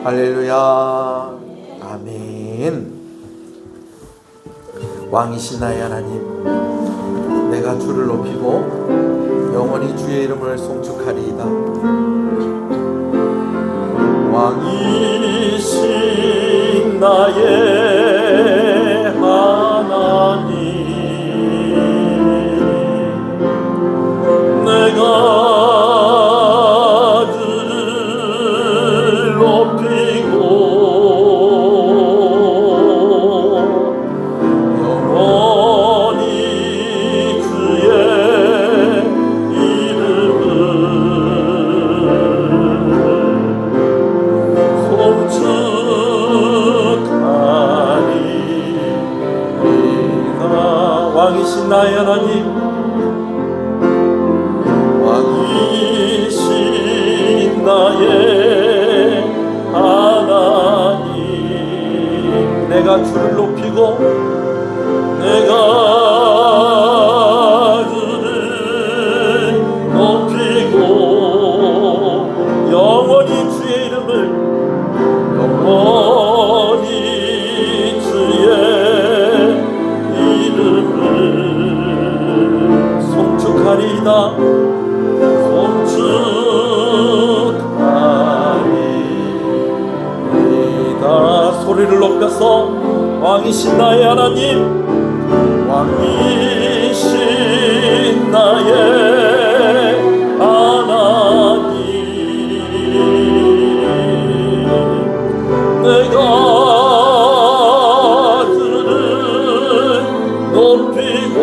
할렐루야. 아멘. 왕이신 나의 하나님, 내가 주를 높이고 영원히 주의 이름을 송축하리이다. 왕이신 나의 하나님, 내가 왕이신 나의 하나님, 왕이신 나의 하나님, 내가 주를 높이고 내가 주를 높이고 영원히 주의 이름을 영원히 주의 송축하리이다. 송축하리이다. 소리를 높여서 왕이신 나의 하나님, 왕이신 나의 하나님, 내가 주를 높이고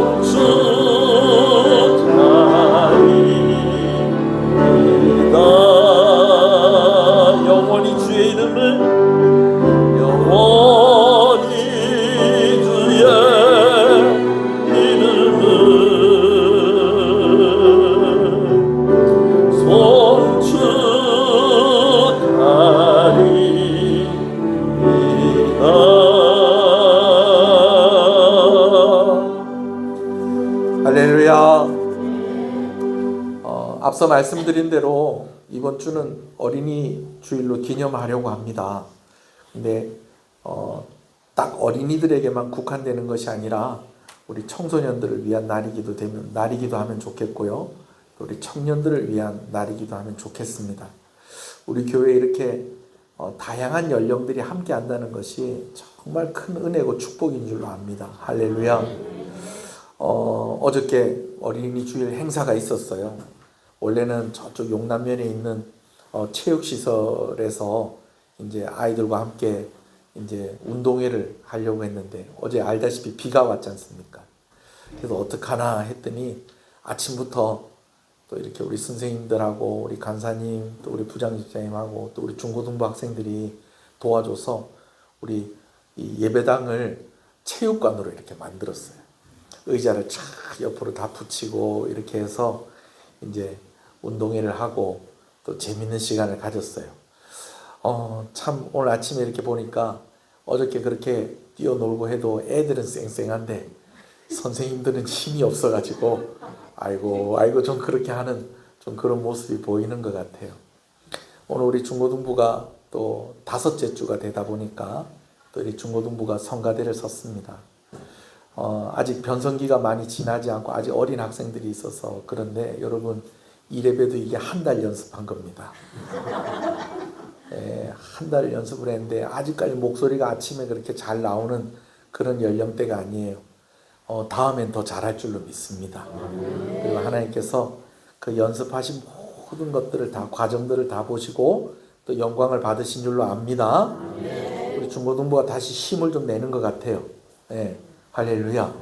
송축하리이다. 할렐루야. 앞서 말씀드린 대로 이번 주는 어린이 주일로 기념하려고 합니다. 근데 딱 어린이들에게만 국한되는 것이 아니라 우리 청소년들을 위한 날이기도 하면 좋겠고요. 우리 청년들을 위한 날이기도 하면 좋겠습니다. 우리 교회에 이렇게 다양한 연령들이 함께 한다는 것이 정말 큰 은혜고 축복인 줄로 압니다. 할렐루야. 어저께 어린이 주일 행사가 있었어요. 원래는 저쪽 용남면에 있는 체육시설에서 이제 아이들과 함께 이제 운동회를 하려고 했는데 어제 알다시피 비가 왔지 않습니까? 그래서 어떡하나 했더니 아침부터 또 이렇게 우리 선생님들하고 우리 간사님 또 우리 부장집사님하고 또 우리 중고등부 학생들이 도와줘서 우리 이 예배당을 체육관으로 이렇게 만들었어요. 의자를 쫙 옆으로 다 붙이고 이렇게 해서 이제 운동회를 하고 또 재밌는 시간을 가졌어요. 참 오늘 아침에 이렇게 보니까 어저께 그렇게 뛰어놀고 해도 애들은 쌩쌩한데 선생님들은 힘이 없어가지고 아이고 좀 그렇게 하는 좀 그런 모습이 보이는 것 같아요. 오늘 우리 중고등부가 또 5째 주가 되다 보니까 또 이 중고등부가 성가대를 섰습니다. 아직 변성기가 많이 지나지 않고 아직 어린 학생들이 있어서 그런데 여러분 이래봬도 이게 한 달 연습한 겁니다. 한 달 연습을 했는데 아직까지 목소리가 아침에 그렇게 잘 나오는 그런 연령대가 아니에요. 다음엔 더 잘할 줄로 믿습니다. 그리고 하나님께서 그 연습하신 모든 것들을 다 과정들을 다 보시고 또 영광을 받으신 줄로 압니다. 우리 중고등부가 다시 힘을 좀 내는 것 같아요. 할렐루야.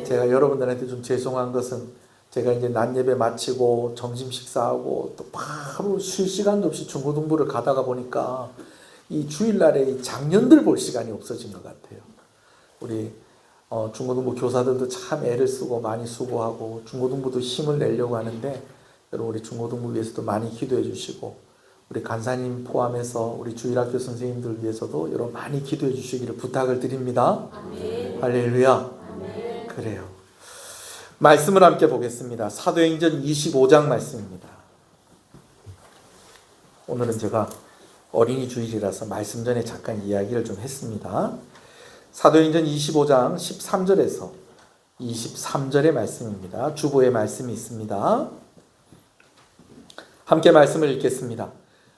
제가 여러분들한테 좀 죄송한 것은 제가 이제 낮 예배 마치고 점심 식사하고 또 바로 쉴 시간도 없이 중고등부를 가다가 보니까 이 주일날에 이 장년들 볼 시간이 없어진 것 같아요. 우리 중고등부 교사들도 참 애를 쓰고 많이 수고하고 중고등부도 힘을 내려고 하는데 여러분 우리 중고등부 위해서도 많이 기도해 주시고 우리 간사님 포함해서 우리 주일학교 선생님들 위해서도 여러분 많이 기도해 주시기를 부탁을 드립니다. 아멘. 할렐루야. 아멘. 그래요. 말씀을 함께 보겠습니다. 사도행전 25장 말씀입니다. 오늘은 제가 어린이 주일이라서 말씀 전에 잠깐 이야기를 좀 했습니다. 사도행전 25장 13절에서 23절의 말씀입니다. 주보의 말씀이 있습니다. 함께 말씀을 읽겠습니다.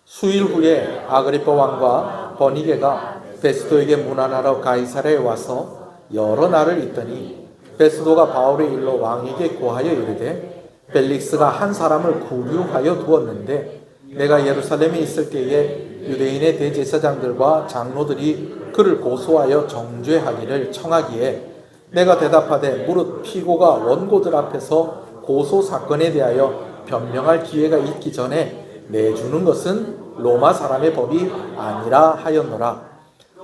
수일 후에 아그리빠 왕과 버니게가 베스도에게 문안하러 가이사랴에 와서 여러 날을 있더니 베스도가 바울의 일로 왕에게 고하여 이르되 벨릭스가 한 사람을 구류하여 두었는데 내가 예루살렘에 있을 때에 유대인의 대제사장들과 장로들이 그를 고소하여 정죄하기를 청하기에 내가 대답하되 무릇 피고가 원고들 앞에서 고소 사건에 대하여 변명할 기회가 있기 전에 내주는 것은 로마 사람의 법이 아니라 하였노라.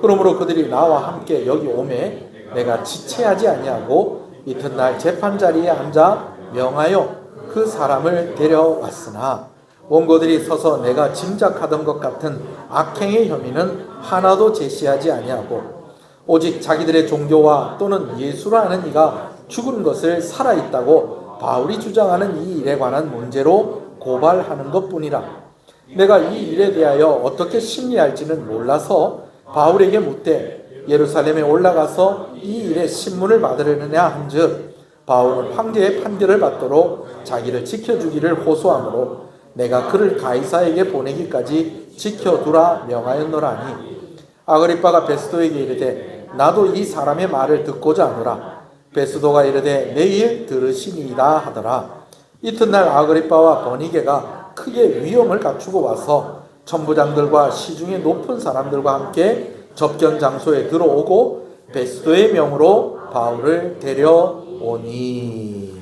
그러므로 그들이 나와 함께 여기 오매 내가 지체하지 아니하고 이튿날 재판자리에 앉아 명하여 그 사람을 데려왔으나 원고들이 서서 내가 짐작하던 것 같은 악행의 혐의는 하나도 제시하지 아니하고 오직 자기들의 종교와 또는 예수라 하는 이가 죽은 것을 살아있다고 바울이 주장하는 이 일에 관한 문제로 고발하는 것뿐이라. 내가 이 일에 대하여 어떻게 심리할지는 몰라서 바울에게 묻되 예루살렘에 올라가서 이 일의 신문을 받으려느냐 한즉 바울은 황제의 판결을 받도록 자기를 지켜주기를 호소하므로 내가 그를 가이사에게 보내기까지 지켜두라 명하였노라니. 아그리빠가 베스도에게 이르되 나도 이 사람의 말을 듣고자 하노라. 베스도가 이르되 내일 들으시니이다 하더라. 이튿날 아그리빠와 버니게가 크게 위험을 갖추고 와서 천부장들과 시중의 높은 사람들과 함께 접견 장소에 들어오고 베스도의 명으로 바울을 데려오니.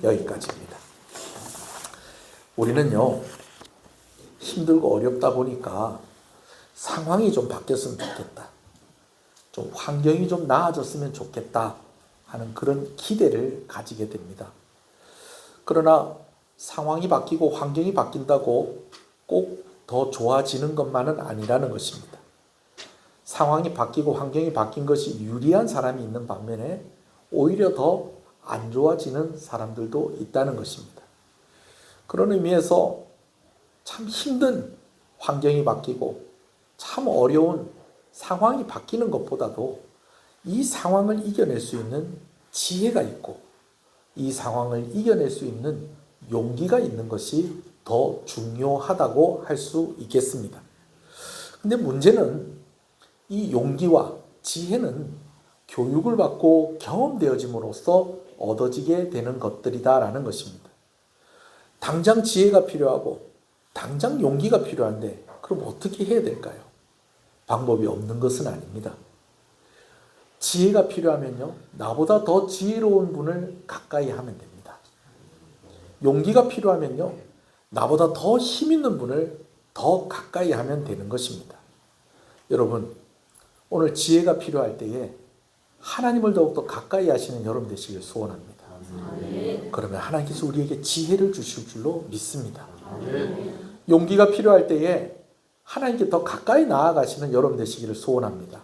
여기까지입니다. 우리는요 힘들고 어렵다 보니까 상황이 좀 바뀌었으면 좋겠다, 좀 환경이 좀 나아졌으면 좋겠다 하는 그런 기대를 가지게 됩니다. 그러나 상황이 바뀌고 환경이 바뀐다고 꼭 더 좋아지는 것만은 아니라는 것입니다. 상황이 바뀌고 환경이 바뀐 것이 유리한 사람이 있는 반면에 오히려 더 안 좋아지는 사람들도 있다는 것입니다. 그런 의미에서 참 힘든 환경이 바뀌고 참 어려운 상황이 바뀌는 것보다도 이 상황을 이겨낼 수 있는 지혜가 있고 이 상황을 이겨낼 수 있는 용기가 있는 것이 더 중요하다고 할 수 있겠습니다. 근데 문제는 이 용기와 지혜는 교육을 받고 경험되어짐으로써 얻어지게 되는 것들이다라는 것입니다. 당장 지혜가 필요하고 당장 용기가 필요한데 그럼 어떻게 해야 될까요? 방법이 없는 것은 아닙니다. 지혜가 필요하면요, 나보다 더 지혜로운 분을 가까이 하면 됩니다. 용기가 필요하면요, 나보다 더 힘 있는 분을 더 가까이 하면 되는 것입니다. 여러분, 오늘 지혜가 필요할 때에 하나님을 더욱더 가까이 하시는 여러분 되시길 소원합니다. 그러면 하나님께서 우리에게 지혜를 주실 줄로 믿습니다. 용기가 필요할 때에 하나님께 더 가까이 나아가시는 여러분 되시기를 소원합니다.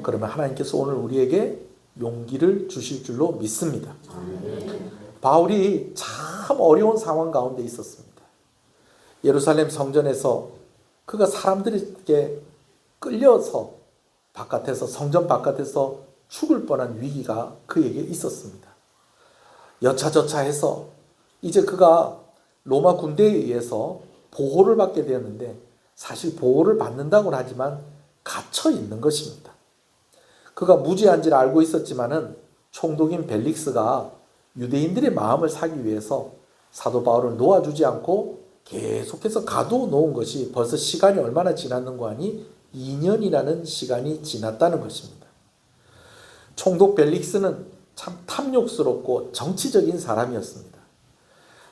그러면 하나님께서 오늘 우리에게 용기를 주실 줄로 믿습니다. 바울이 참 어려운 상황 가운데 있었습니다. 예루살렘 성전에서 그가 사람들에게 끌려서 바깥에서, 성전 바깥에서 죽을 뻔한 위기가 그에게 있었습니다. 여차저차해서 이제 그가 로마 군대에 의해서 보호를 받게 되었는데 사실 보호를 받는다고는 하지만 갇혀 있는 것입니다. 그가 무죄한지를 알고 있었지만은 총독인 벨릭스가 유대인들의 마음을 사기 위해서 사도 바울을 놓아주지 않고 계속해서 가둬놓은 것이 벌써 시간이 얼마나 지났는가 하니 2년이라는 시간이 지났다는 것입니다. 총독 벨릭스는 참 탐욕스럽고 정치적인 사람이었습니다.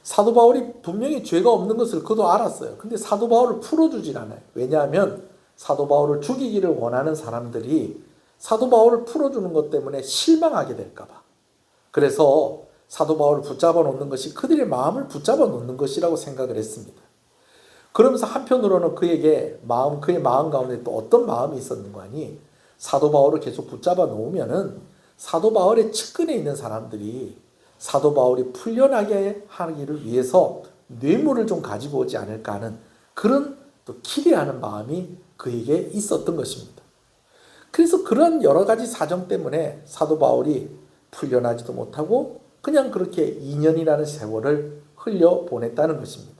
사도 바울이 분명히 죄가 없는 것을 그도 알았어요. 근데 사도 바울을 풀어주질 않아요. 왜냐하면 사도 바울을 죽이기를 원하는 사람들이 사도 바울을 풀어주는 것 때문에 실망하게 될까 봐. 그래서 사도 바울을 붙잡아 놓는 것이 그들의 마음을 붙잡아 놓는 것이라고 생각을 했습니다. 그러면서 한편으로는 그의 마음 가운데 또 어떤 마음이 있었는가 하니 사도 바울을 계속 붙잡아 놓으면은 사도 바울의 측근에 있는 사람들이 사도 바울이 풀려나게 하기를 위해서 뇌물을 좀 가지고 오지 않을까 하는 그런 또 기대하는 마음이 그에게 있었던 것입니다. 그래서 그런 여러 가지 사정 때문에 사도 바울이 풀려나지도 못하고 그냥 그렇게 2년이라는 세월을 흘려보냈다는 것입니다.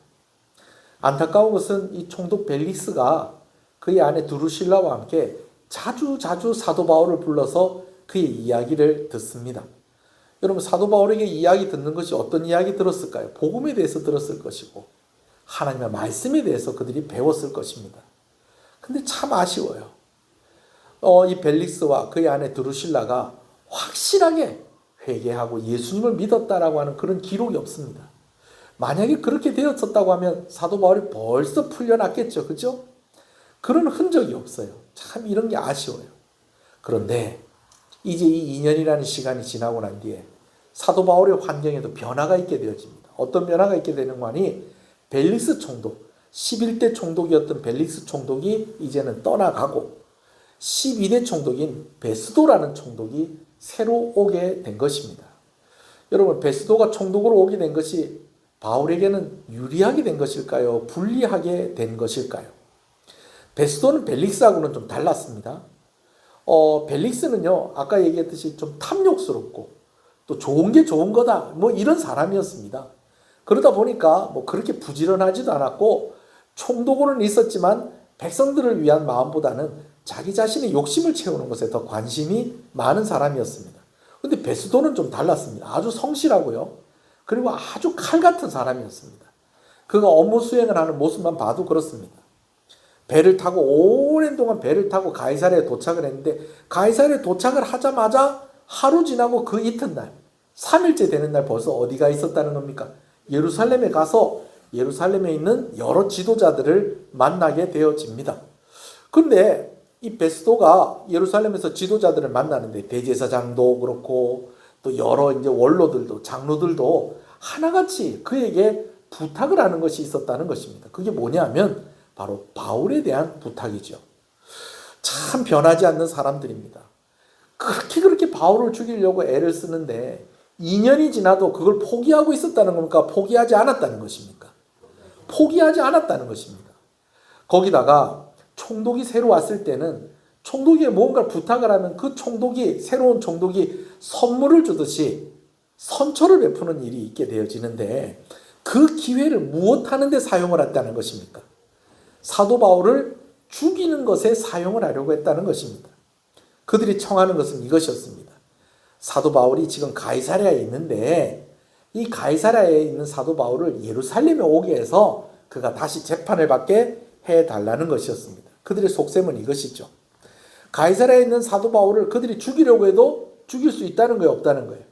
안타까운 것은 이 총독 벨릭스가 그의 아내 두루실라와 함께 자주 사도 바울을 불러서 그의 이야기를 듣습니다. 여러분, 사도 바울에게 이야기 듣는 것이 어떤 이야기 들었을까요? 복음에 대해서 들었을 것이고 하나님의 말씀에 대해서 그들이 배웠을 것입니다. 근데 참 아쉬워요. 이 벨릭스와 그의 아내 드루실라가 확실하게 회개하고 예수님을 믿었다라고 하는 그런 기록이 없습니다. 만약에 그렇게 되었었다고 하면 사도 바울이 벌써 풀려났겠죠. 그죠? 그런 흔적이 없어요. 참 이런 게 아쉬워요. 그런데 이제 이 2년이라는 시간이 지나고 난 뒤에 사도 바울의 환경에도 변화가 있게 되어집니다. 어떤 변화가 있게 되는가 하니 벨릭스 총독, 11대 총독이었던 벨릭스 총독이 이제는 떠나가고 12대 총독인 베스도라는 총독이 새로 오게 된 것입니다. 여러분, 베스도가 총독으로 오게 된 것이 바울에게는 유리하게 된 것일까요? 불리하게 된 것일까요? 베스도는 벨릭스하고는 좀 달랐습니다. 벨릭스는요, 아까 얘기했듯이 좀 탐욕스럽고 또 좋은 게 좋은 거다, 뭐 이런 사람이었습니다. 그러다 보니까 뭐 그렇게 부지런하지도 않았고 총독으로는 있었지만 백성들을 위한 마음보다는 자기 자신의 욕심을 채우는 것에 더 관심이 많은 사람이었습니다. 그런데 베스도는 좀 달랐습니다. 아주 성실하고요. 그리고 아주 칼 같은 사람이었습니다. 그가 업무 수행을 하는 모습만 봐도 그렇습니다. 배를 타고 오랜 동안 배를 타고 가이사랴에 도착을 했는데 가이사랴에 도착을 하자마자 하루 지나고 그 이튿날 3일째 되는 날 벌써 어디가 있었다는 겁니까? 예루살렘에 가서 예루살렘에 있는 여러 지도자들을 만나게 되어집니다. 그런데 이 베스도가 예루살렘에서 지도자들을 만나는데 대제사장도 그렇고 또 여러 이제 원로들도 장로들도 하나같이 그에게 부탁을 하는 것이 있었다는 것입니다. 그게 뭐냐면 바로 바울에 대한 부탁이죠. 참 변하지 않는 사람들입니다. 그렇게 바울을 죽이려고 애를 쓰는데 2년이 지나도 그걸 포기하고 있었다는 겁니까? 포기하지 않았다는 것입니까? 포기하지 않았다는 것입니다. 거기다가 총독이 새로 왔을 때는 총독에게 뭔가 부탁을 하면 그 총독이, 새로운 총독이 선물을 주듯이 선처를 베푸는 일이 있게 되어지는데, 그 기회를 무엇하는 데 사용을 했다는 것입니까? 사도 바울을 죽이는 것에 사용을 하려고 했다는 것입니다. 그들이 청하는 것은 이것이었습니다. 사도 바울이 지금 가이사랴에 있는데, 이 가이사랴에 있는 사도 바울을 예루살렘에 오게 해서 그가 다시 재판을 받게 해달라는 것이었습니다. 그들의 속셈은 이것이죠. 가이사랴에 있는 사도 바울을 그들이 죽이려고 해도 죽일 수 있다는 거예요, 없다는 거예요?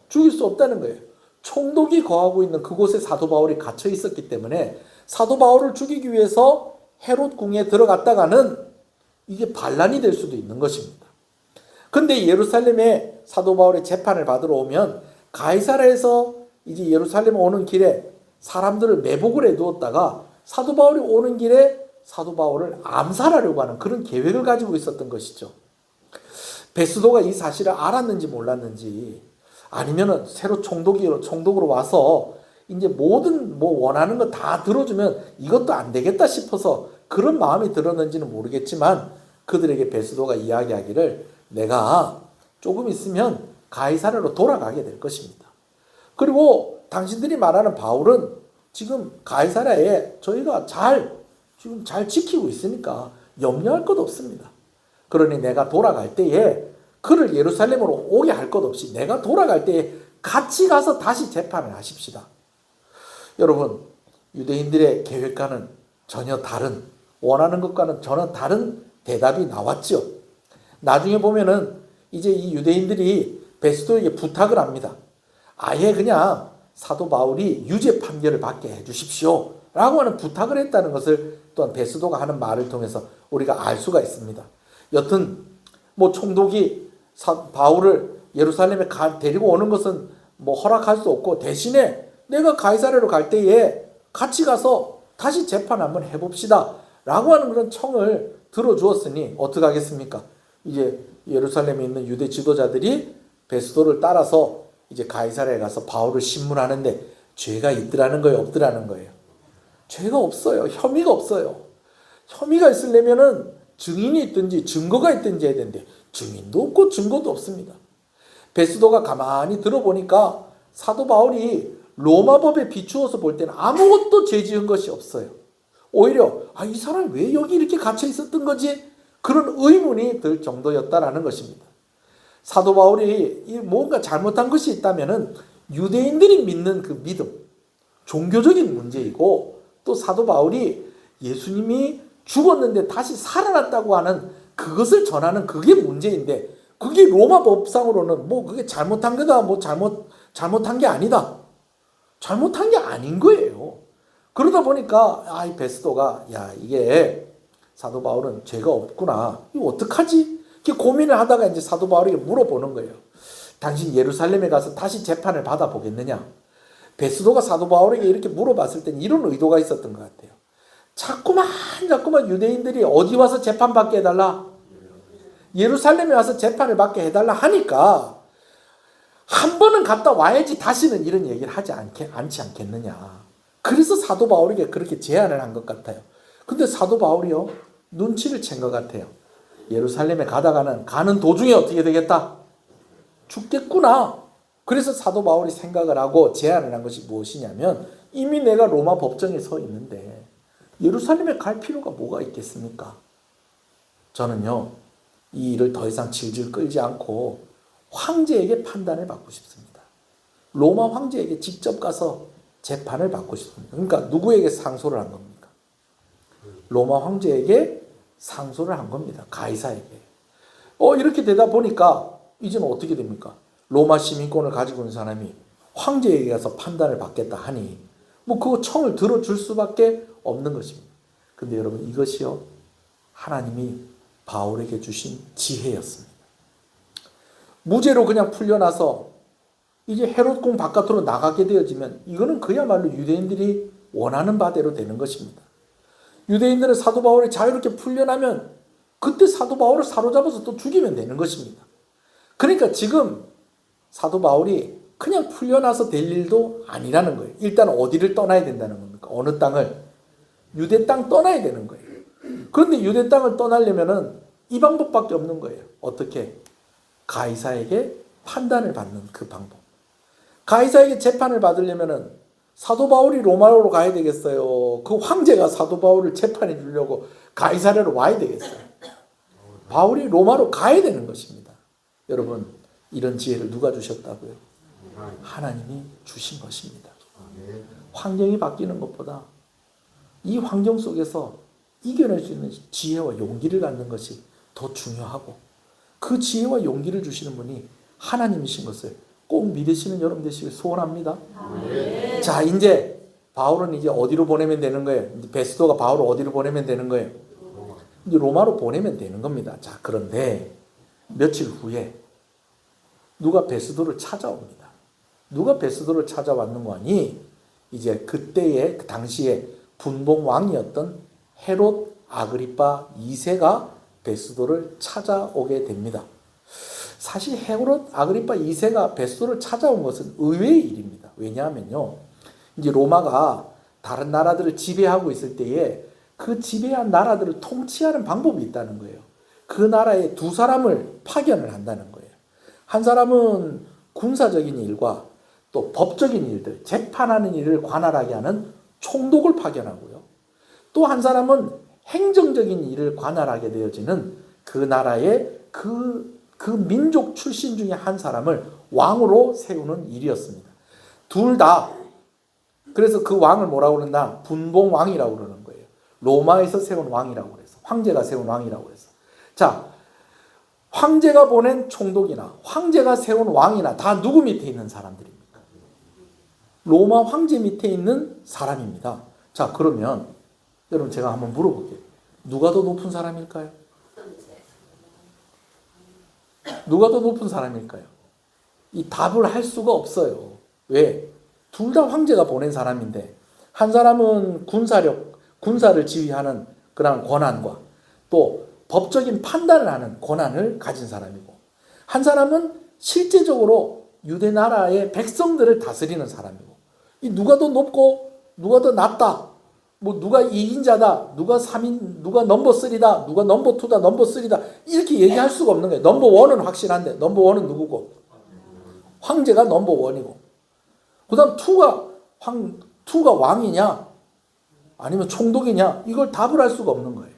죽일 수 없다는 거예요. 총독이 거하고 있는 그곳에 사도 바울이 갇혀 있었기 때문에 사도 바울을 죽이기 위해서 헤롯 궁에 들어갔다가는 이게 반란이 될 수도 있는 것입니다. 근데 예루살렘에 사도 바울의 재판을 받으러 오면 가이사랴에서 이제 예루살렘 오는 길에 사람들을 매복을 해두었다가 사도 바울이 오는 길에 사도 바울을 암살하려고 하는 그런 계획을 가지고 있었던 것이죠. 베스도가 이 사실을 알았는지 몰랐는지, 아니면은 새로 총독으로 와서 이제 모든 원하는 거 다 들어주면 이것도 안 되겠다 싶어서 그런 마음이 들었는지는 모르겠지만, 그들에게 베스도가 이야기하기를 내가 조금 있으면 가이사랴로 돌아가게 될 것입니다. 그리고 당신들이 말하는 바울은 지금 가이사랴에 저희가 지금 잘 지키고 있으니까 염려할 것 없습니다. 그러니 내가 돌아갈 때에 그를 예루살렘으로 오게 할 것 없이 내가 돌아갈 때에 같이 가서 다시 재판을 하십시다. 여러분, 유대인들의 계획과는 전혀 다른, 원하는 것과는 전혀 다른 대답이 나왔죠. 나중에 보면은 이제 이 유대인들이 베스도에게 부탁을 합니다. 아예 그냥 사도 바울이 유죄 판결을 받게 해주십시오 라고 하는 부탁을 했다는 것을 또한 베스도가 하는 말을 통해서 우리가 알 수가 있습니다. 여튼 총독이 바울을 예루살렘에 데리고 오는 것은 허락할 수 없고, 대신에 내가 가이사랴로 갈 때에 같이 가서 다시 재판 한번 해봅시다 라고 하는 그런 청을 들어주었으니 어떻게 하겠습니까? 이제 예루살렘에 있는 유대 지도자들이 베스도를 따라서 이제 가이사랴에 가서 바울을 신문하는데 죄가 있더라는 거예요, 없더라는 거예요? 죄가 없어요. 혐의가 없어요. 혐의가 있으려면은 증인이 있든지 증거가 있든지 해야 되는데 증인도 없고 증거도 없습니다. 베스도가 가만히 들어보니까 사도 바울이 로마법에 비추어서 볼 때는 아무것도 죄 지은 것이 없어요. 오히려 이 사람이 왜 여기 이렇게 갇혀 있었던 거지? 그런 의문이 들 정도였다라는 것입니다. 사도 바울이 뭔가 잘못한 것이 있다면은 유대인들이 믿는 그 믿음, 종교적인 문제이고, 또 사도 바울이 예수님이 죽었는데 다시 살아났다고 하는 그것을 전하는 그게 문제인데, 그게 로마 법상으로는 그게 잘못한 거다, 잘못한 게 아니다. 잘못한 게 아닌 거예요. 그러다 보니까 이 베스도가 이게 사도 바울은 죄가 없구나, 이거 어떡하지? 이렇게 고민을 하다가 이제 사도 바울에게 물어보는 거예요. 당신 예루살렘에 가서 다시 재판을 받아보겠느냐? 베스도가 사도 바울에게 이렇게 물어봤을 땐 이런 의도가 있었던 것 같아요. 자꾸만 유대인들이 어디 와서 재판받게 해달라? 예루살렘에 와서 재판을 받게 해달라 하니까 한 번은 갔다 와야지 다시는 이런 얘기를 하지 않지 않겠느냐. 그래서 사도 바울에게 그렇게 제안을 한 것 같아요. 근데 사도 바울이요, 눈치를 챈 것 같아요. 예루살렘에 가는 도중에 어떻게 되겠다? 죽겠구나. 그래서 사도 바울이 생각을 하고 제안을 한 것이 무엇이냐면, 이미 내가 로마 법정에 서 있는데 예루살렘에 갈 필요가 뭐가 있겠습니까? 저는요, 이 일을 더 이상 질질 끌지 않고 황제에게 판단을 받고 싶습니다. 로마 황제에게 직접 가서 재판을 받고 싶습니다. 그러니까 누구에게 상소를 한 겁니까? 로마 황제에게 상소를 한 겁니다. 가이사에게. 이렇게 되다 보니까 이제는 어떻게 됩니까? 로마 시민권을 가지고 있는 사람이 황제에게 가서 판단을 받겠다 하니 그거 청을 들어줄 수밖에 없는 것입니다. 근데 여러분, 이것이요, 하나님이 바울에게 주신 지혜였습니다. 무죄로 그냥 풀려나서 이제 헤롯궁 바깥으로 나가게 되어지면 이거는 그야말로 유대인들이 원하는 바대로 되는 것입니다. 유대인들은 사도 바울이 자유롭게 풀려나면 그때 사도 바울을 사로잡아서 또 죽이면 되는 것입니다. 그러니까 지금 사도 바울이 그냥 풀려나서 될 일도 아니라는 거예요. 일단 어디를 떠나야 된다는 겁니까? 어느 땅을? 유대 땅 떠나야 되는 거예요. 그런데 유대 땅을 떠나려면은 이 방법밖에 없는 거예요. 어떻게? 가이사에게 판단을 받는 그 방법. 가이사에게 재판을 받으려면은 사도 바울이 로마로 가야 되겠어요? 그 황제가 사도 바울을 재판해 주려고 가이사랴로 와야 되겠어요? 바울이 로마로 가야 되는 것입니다. 여러분, 이런 지혜를 누가 주셨다고요? 하나님이 주신 것입니다. 환경이 바뀌는 것보다 이 환경 속에서 이겨낼 수 있는 지혜와 용기를 갖는 것이 더 중요하고, 그 지혜와 용기를 주시는 분이 하나님이신 것을 꼭 믿으시는 여러분 되시길 소원합니다. 자, 이제 바울은 이제 어디로 보내면 되는 거예요? 이제 베스도가 바울을 어디로 보내면 되는 거예요? 이제 로마로 보내면 되는 겁니다. 자, 그런데 며칠 후에 누가 베스도를 찾아옵니다. 누가 베스도를 찾아왔는 거니? 이제 그때의, 그 당시에 분봉 왕이었던 헤롯 아그리파 2세가 베스도를 찾아오게 됩니다. 사실 헤롯 아그리파 2세가 베스도를 찾아온 것은 의외의 일입니다. 왜냐하면요, 이제 로마가 다른 나라들을 지배하고 있을 때에 그 지배한 나라들을 통치하는 방법이 있다는 거예요. 그 나라에 두 사람을 파견을 한다는 거예요. 한 사람은 군사적인 일과 또 법적인 일들, 재판하는 일을 관할하게 하는 총독을 파견하고요. 또 한 사람은 행정적인 일을 관할하게 되어지는 그 나라의 그 민족 출신 중에 한 사람을 왕으로 세우는 일이었습니다. 둘 다, 그래서 그 왕을 뭐라고 그런다? 분봉왕이라고 그러는 거예요. 로마에서 세운 왕이라고 그래서, 황제가 세운 왕이라고 그래서. 자, 황제가 보낸 총독이나 황제가 세운 왕이나 다 누구 밑에 있는 사람들입니까? 로마 황제 밑에 있는 사람입니다. 자, 그러면 여러분 제가 한번 물어볼게요. 누가 더 높은 사람일까요? 누가 더 높은 사람일까요? 이 답을 할 수가 없어요. 왜? 둘 다 황제가 보낸 사람인데, 한 사람은 군사를 지휘하는 그런 권한과 또 법적인 판단을 하는 권한을 가진 사람이고, 한 사람은 실제적으로 유대 나라의 백성들을 다스리는 사람이고, 이 누가 더 높고 누가 더 낮다, 뭐 누가 2인자다, 누가 3인, 누가 넘버 3다, 누가 넘버 2다, 넘버 3다, 이렇게 얘기할 수가 없는 거예요. 넘버 1은 확실한데 넘버 1은 누구고? 황제가 넘버 1이고, 그 다음 2가 왕이냐 아니면 총독이냐, 이걸 답을 할 수가 없는 거예요.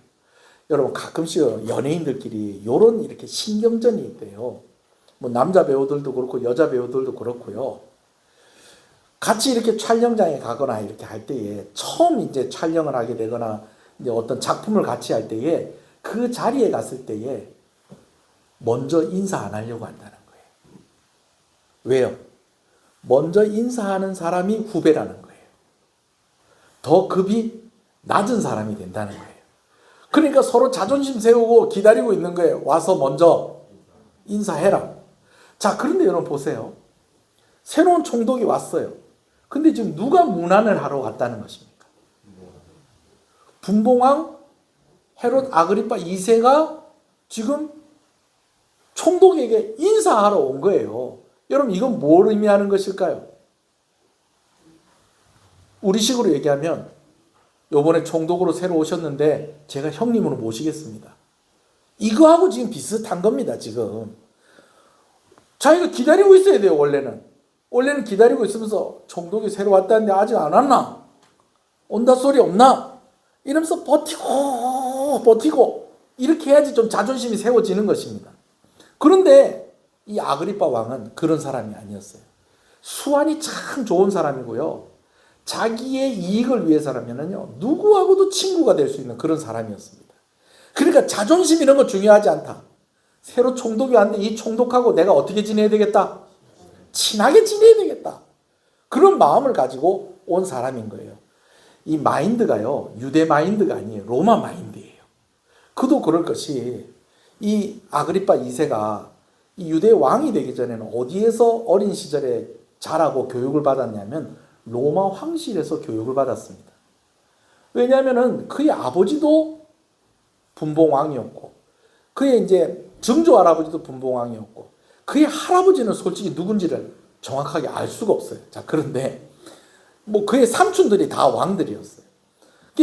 여러분, 가끔씩 연예인들끼리 요런 이렇게 신경전이 있대요. 뭐 남자 배우들도 그렇고 여자 배우들도 그렇고요. 같이 이렇게 촬영장에 가거나 이렇게 할 때에, 처음 이제 촬영을 하게 되거나 이제 어떤 작품을 같이 할 때에, 그 자리에 갔을 때에 먼저 인사 안 하려고 한다는 거예요. 왜요? 먼저 인사하는 사람이 후배라는 거예요. 더 급이 낮은 사람이 된다는 거예요. 그러니까 서로 자존심 세우고 기다리고 있는 거예요. 와서 먼저 인사해라. 자, 그런데 여러분 보세요. 새로운 총독이 왔어요. 근데 지금 누가 문안을 하러 갔다는 것입니까? 분봉왕 헤롯 아그리파 2세가 지금 총독에게 인사하러 온 거예요. 여러분, 이건 뭘 의미하는 것일까요? 우리식으로 얘기하면, 요번에 총독으로 새로 오셨는데 제가 형님으로 모시겠습니다. 이거하고 지금 비슷한 겁니다, 지금. 자기가 기다리고 있어야 돼요, 원래는 기다리고 있으면서 총독이 새로 왔다는데 아직 안 왔나? 온다 소리 없나? 이러면서 버티고 이렇게 해야지 좀 자존심이 세워지는 것입니다. 그런데 이 아그리파 왕은 그런 사람이 아니었어요. 수완이 참 좋은 사람이고요. 자기의 이익을 위해서라면요, 누구하고도 친구가 될 수 있는 그런 사람이었습니다. 그러니까 자존심 이런 거 중요하지 않다. 새로 총독이 왔는데 이 총독하고 내가 어떻게 지내야 되겠다? 친하게 지내야 되겠다. 그런 마음을 가지고 온 사람인 거예요. 이 마인드가요, 유대 마인드가 아니에요. 로마 마인드예요. 그도 그럴 것이, 이 아그리파 2세가 이 유대 왕이 되기 전에는 어디에서 어린 시절에 자라고 교육을 받았냐면 로마 황실에서 교육을 받았습니다. 왜냐하면은 그의 아버지도 분봉왕이었고, 그의 이제 증조 할아버지도 분봉왕이었고, 그의 할아버지는 솔직히 누군지를 정확하게 알 수가 없어요. 자, 그런데 뭐 그의 삼촌들이 다 왕들이었어요.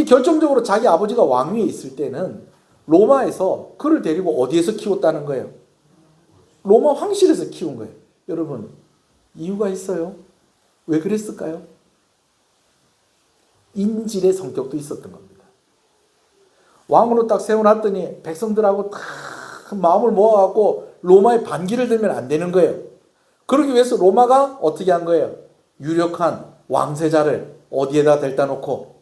결정적으로 자기 아버지가 왕위에 있을 때는 로마에서 그를 데리고 어디에서 키웠다는 거예요? 로마 황실에서 키운 거예요. 여러분, 이유가 있어요. 왜 그랬을까요? 인질의 성격도 있었던 겁니다. 왕으로 딱 세워놨더니 백성들하고 다 마음을 모아갖고 로마에 반기를 들면 안 되는 거예요. 그러기 위해서 로마가 어떻게 한 거예요? 유력한 왕세자를 어디에다 댈다 놓고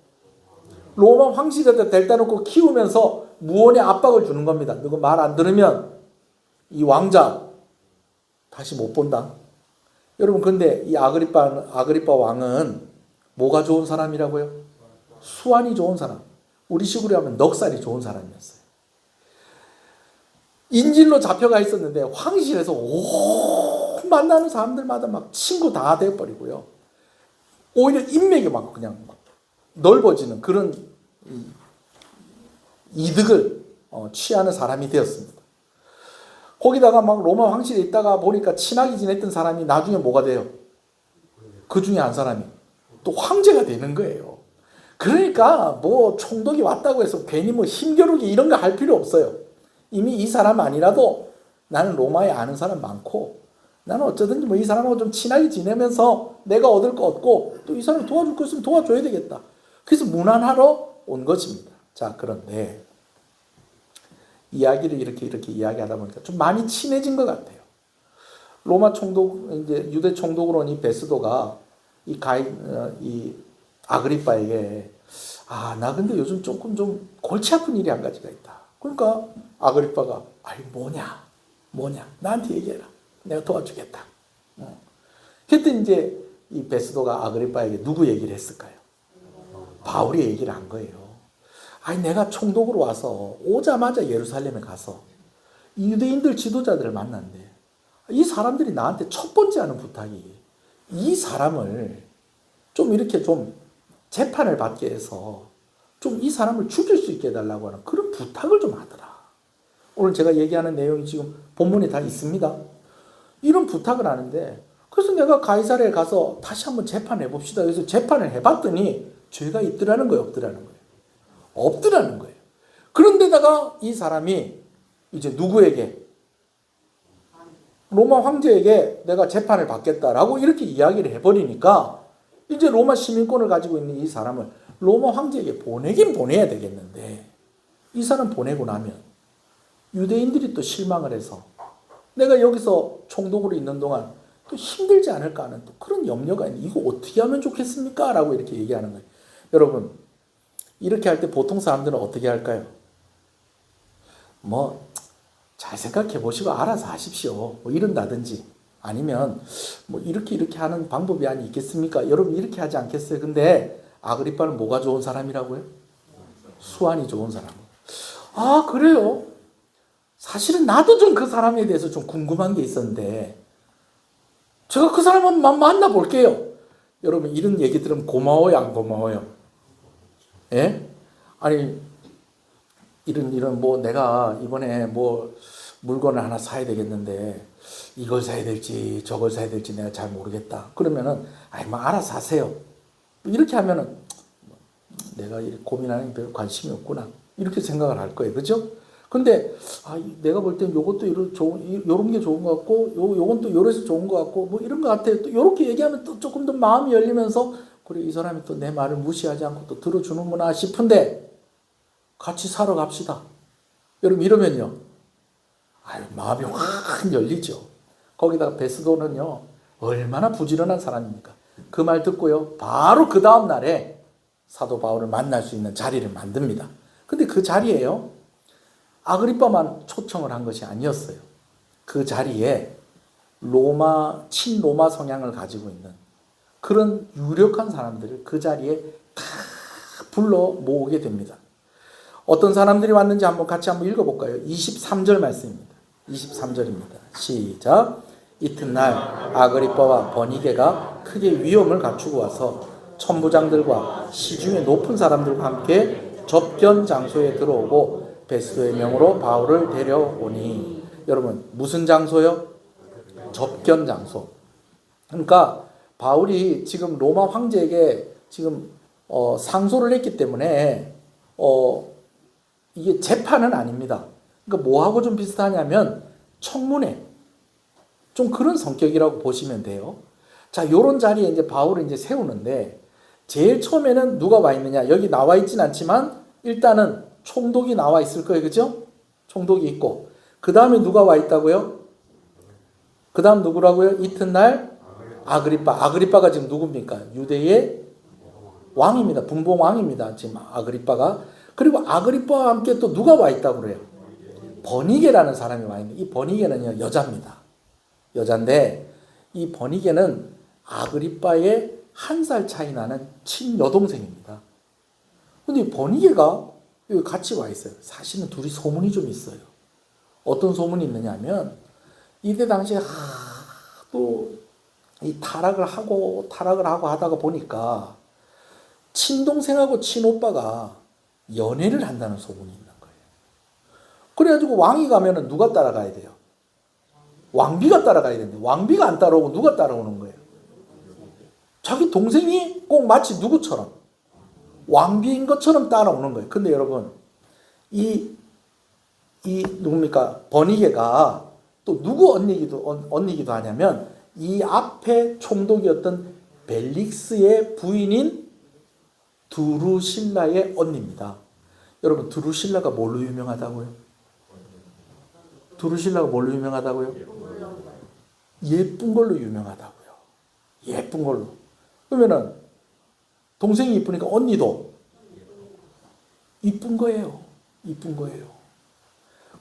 로마 황실에다 댈다 놓고 키우면서 무언의 압박을 주는 겁니다. 누구 말 안 들으면 이 왕자 다시 못 본다. 여러분, 근데 이 아그리파 왕은 뭐가 좋은 사람이라고요? 수완이 좋은 사람. 우리 식으로 하면 넉살이 좋은 사람이었어요. 인질로 잡혀가 있었는데 황실에서 만나는 사람들마다 막 친구 다 돼버리고요. 오히려 인맥이 막 그냥 막 넓어지는 그런 이득을 취하는 사람이 되었습니다. 거기다가 막 로마 황실에 있다가 보니까 친하게 지냈던 사람이 나중에 뭐가 돼요? 그 중에 한 사람이 또 황제가 되는 거예요. 그러니까 뭐 총독이 왔다고 해서 괜히 뭐 힘겨루기 이런 거 할 필요 없어요. 이미 이 사람 아니라도 나는 로마에 아는 사람 많고 나는 어쩌든지 뭐 이 사람하고 좀 친하게 지내면서 내가 얻을 거 얻고 또 이 사람이 도와줄 거 있으면 도와줘야 되겠다. 그래서 문안하러 온 것입니다. 자, 그런데 이야기를 이렇게 이야기하다 보니까 좀 많이 친해진 것 같아요. 로마 총독, 이제 유대 총독으로 온 이 베스도가 이 아그리빠에게 나 근데 요즘 조금 좀 골치 아픈 일이 한 가지가 있다. 그러니까 아그리빠가 뭐냐 나한테 얘기해라. 내가 도와주겠다. 그때 이제 이 베스도가 아그리빠에게 누구 얘기를 했을까요? 바울이 얘기를 한 거예요. 내가 총독으로 와서 오자마자 예루살렘에 가서 유대인들 지도자들을 만났는데 이 사람들이 나한테 첫 번째 하는 부탁이 이 사람을 좀 이렇게 좀 재판을 받게 해서 좀 이 사람을 죽일 수 있게 해달라고 하는 그런 부탁을 좀 하더라. 오늘 제가 얘기하는 내용이 지금 본문에 다 있습니다. 이런 부탁을 하는데 그래서 내가 가이사랴에 가서 다시 한번 재판해 봅시다. 그래서 재판을 해봤더니 죄가 있더라는 거예요, 없더라는 거예요? 없더라는 거예요. 그런데다가 이 사람이 이제 누구에게? 로마 황제에게 내가 재판을 받겠다라고 이렇게 이야기를 해버리니까 이제 로마 시민권을 가지고 있는 이 사람을 로마 황제에게 보내긴 보내야 되겠는데 이 사람 보내고 나면 유대인들이 또 실망을 해서 내가 여기서 총독으로 있는 동안 또 힘들지 않을까 하는 또 그런 염려가 있는 이거 어떻게 하면 좋겠습니까? 라고 이렇게 얘기하는 거예요. 여러분, 이렇게 할 때 보통 사람들은 어떻게 할까요? 잘 생각해 보시고 알아서 하십시오. 이런다든지 아니면 이렇게 하는 방법이 아니 있겠습니까? 여러분 이렇게 하지 않겠어요? 근데 아그리빠는 뭐가 좋은 사람이라고요? 수완이 좋은 사람. 그래요? 사실은 나도 좀 그 사람에 대해서 좀 궁금한 게 있었는데 제가 그 사람을 만나볼게요. 여러분 이런 얘기 들으면 고마워요, 안 고마워요? 예? 아니 이런 내가 이번에 물건을 하나 사야 되겠는데 이걸 사야 될지 저걸 사야 될지 내가 잘 모르겠다. 그러면은 알아서 하세요. 이렇게 하면은 내가 고민하는 게 별 관심이 없구나. 이렇게 생각을 할 거예요. 그죠? 근데 내가 볼 땐 요것도 요런 게 좋은 것 같고 요건 또 요래서 좋은 것 같고 이런 것 같아요. 또 요렇게 얘기하면 또 조금 더 마음이 열리면서 그래 이 사람이 또 내 말을 무시하지 않고 또 들어주는구나 싶은데 같이 사러 갑시다. 여러분 이러면요. 마음이 확 열리죠. 거기다가 베스도는요. 얼마나 부지런한 사람입니까? 그 말 듣고요. 바로 그 다음 날에 사도 바울을 만날 수 있는 자리를 만듭니다. 근데 그 자리에요. 아그리빠만 초청을 한 것이 아니었어요. 그 자리에 친로마 성향을 가지고 있는 그런 유력한 사람들을 그 자리에 다 불러 모으게 됩니다. 어떤 사람들이 왔는지 같이 한번 읽어볼까요? 23절 말씀입니다. 23절입니다. 시작. 이튿날 아그리빠와 버니게가 크게 위험을 갖추고 와서 천부장들과 시중의 높은 사람들과 함께 접견 장소에 들어오고 베스도의 명으로 바울을 데려오니 여러분 무슨 장소요? 접견 장소. 그러니까 바울이 지금 로마 황제에게 지금 상소를 했기 때문에 이게 재판은 아닙니다. 그러니까 뭐하고 좀 비슷하냐면 청문회, 좀 그런 성격이라고 보시면 돼요. 자, 요런 자리에 이제 바울을 이제 세우는데, 제일 처음에는 누가 와 있느냐? 여기 나와 있진 않지만 일단은 총독이 나와 있을 거예요. 그죠? 총독이 있고. 그 다음에 누가 와 있다고요? 그 다음 누구라고요? 이튿날 아그리빠. 아그리빠가 지금 누굽니까? 유대의 왕입니다. 분봉 왕입니다. 지금 아그리빠가. 그리고 아그리빠와 함께 또 누가 와 있다고 그래요? 버니게라는 사람이 와 있는데, 이 버니게는요, 여자입니다. 여잔데, 이 버니게는 아그리빠의 1살 차이 나는 친여동생입니다. 근데 이 버니게가 여기 같이 와 있어요. 사실은 둘이 소문이 좀 있어요. 어떤 소문이 있느냐 하면, 이때 당시에 또 이 타락을 하고 하다가 보니까 친동생하고 친오빠가 연애를 한다는 소문이 있는 거예요. 그래가지고 왕이 가면은 누가 따라가야 돼요? 왕비가 따라가야 되는데, 왕비가 안 따라오고 누가 따라오는 거예요? 자기 동생이 꼭 마치 누구처럼 왕비인 것처럼 따라오는 거예요. 근데 여러분, 이 누굽니까? 버니게가 또 누구 언니기도 하냐면, 이 앞에 총독이었던 벨릭스의 부인인 두루실라의 언니입니다. 여러분, 두루실라가 뭘로 유명하다고요? 두루실라가 뭘로 유명하다고요? 예쁜 걸로 유명하다고요. 예쁜 걸로. 그러면은 동생이 이쁘니까 언니도 이쁜 거예요. 이쁜 거예요.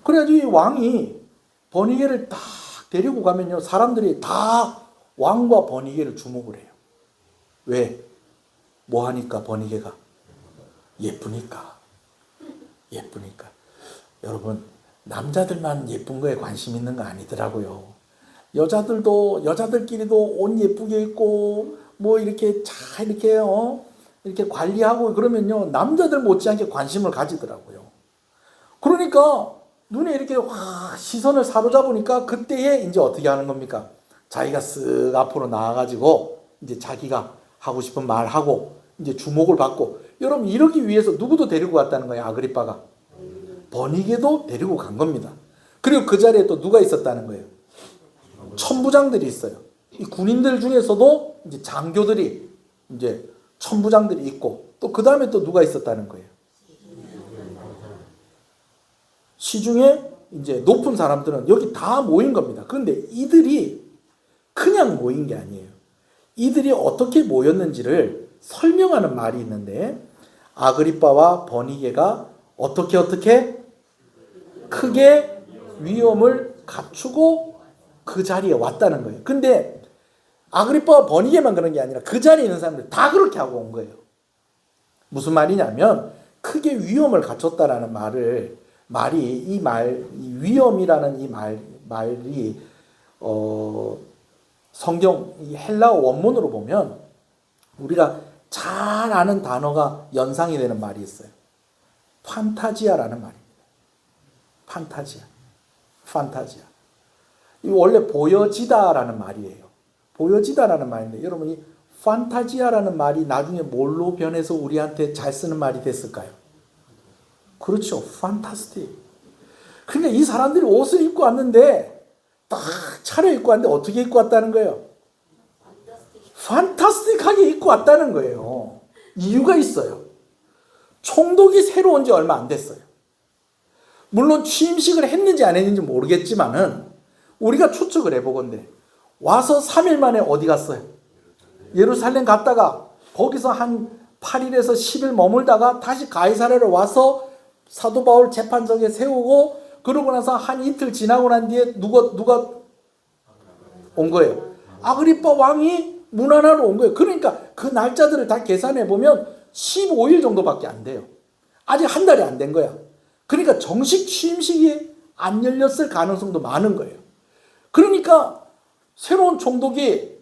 그래가지고 이 왕이 버니게를 딱 데리고 가면요, 사람들이 다 왕과 버니게를 주목을 해요. 왜? 뭐 하니까? 버니게가 예쁘니까. 예쁘니까. 여러분, 남자들만 예쁜 거에 관심 있는 거 아니더라고요. 여자들끼리도 옷 예쁘게 입고 뭐 이렇게 잘 이렇게 관리하고 그러면요, 남자들 못지않게 관심을 가지더라고요. 그러니까 눈에 이렇게 확 시선을 사로잡으니까 그때에 이제 어떻게 하는 겁니까? 자기가 쓱 앞으로 나와가지고 이제 자기가 하고 싶은 말 하고 이제 주목을 받고. 여러분, 이러기 위해서 누구도 데리고 갔다는 거예요. 아그리빠가 버니게도 데리고 간 겁니다. 그리고 그 자리에 또 누가 있었다는 거예요? 천부장들이 있어요. 이 군인들 중에서도 이제 장교들이, 이제 천부장들이 있고, 또 그 다음에 또 누가 있었다는 거예요? 시중에 이제 높은 사람들은 여기 다 모인 겁니다. 그런데 이들이 그냥 모인 게 아니에요. 이들이 어떻게 모였는지를 설명하는 말이 있는데, 아그리빠와 버니게가 어떻게 크게 위험을 갖추고 그 자리에 왔다는 거예요. 근데 아그리빠와 버니게만 그런 게 아니라 그 자리에 있는 사람들 다 그렇게 하고 온 거예요. 무슨 말이냐면, 크게 위험을 갖췄다라는 이 위험이라는 이 말이 성경 이 헬라어 원문으로 보면 우리가 잘 아는 단어가 연상이 되는 말이 있어요. 판타지아라는 말입니다. 판타지아. 이 원래 보여지다라는 말이에요. 보여지다라는 말인데, 여러분, 이 판타지아라는 말이 나중에 뭘로 변해서 우리한테 잘 쓰는 말이 됐을까요? 그렇죠. 판타스틱. 그러니까 이 사람들이 옷을 입고 왔는데, 딱 차려입고 왔는데 어떻게 입고 왔다는 거예요? 판타스틱하게 입고 왔다는 거예요. 이유가 있어요. 총독이 새로 온 지 얼마 안 됐어요. 물론 취임식을 했는지 안 했는지 모르겠지만은 우리가 추측을 해보건대 와서 3일 만에 어디 갔어요? 예루살렘 갔다가 거기서 한 8일에서 10일 머물다가 다시 가이사랴로 와서 사도 바울 재판석에 세우고, 그러고 나서 한 이틀 지나고 난 뒤에 누가 온 거예요? 아그리빠 왕이 문안하러 온 거예요. 그러니까 그 날짜들을 다 계산해 보면 15일 정도밖에 안 돼요. 아직 한 달이 안 된 거야. 그러니까 정식 취임식이 안 열렸을 가능성도 많은 거예요. 그러니까 새로운 총독이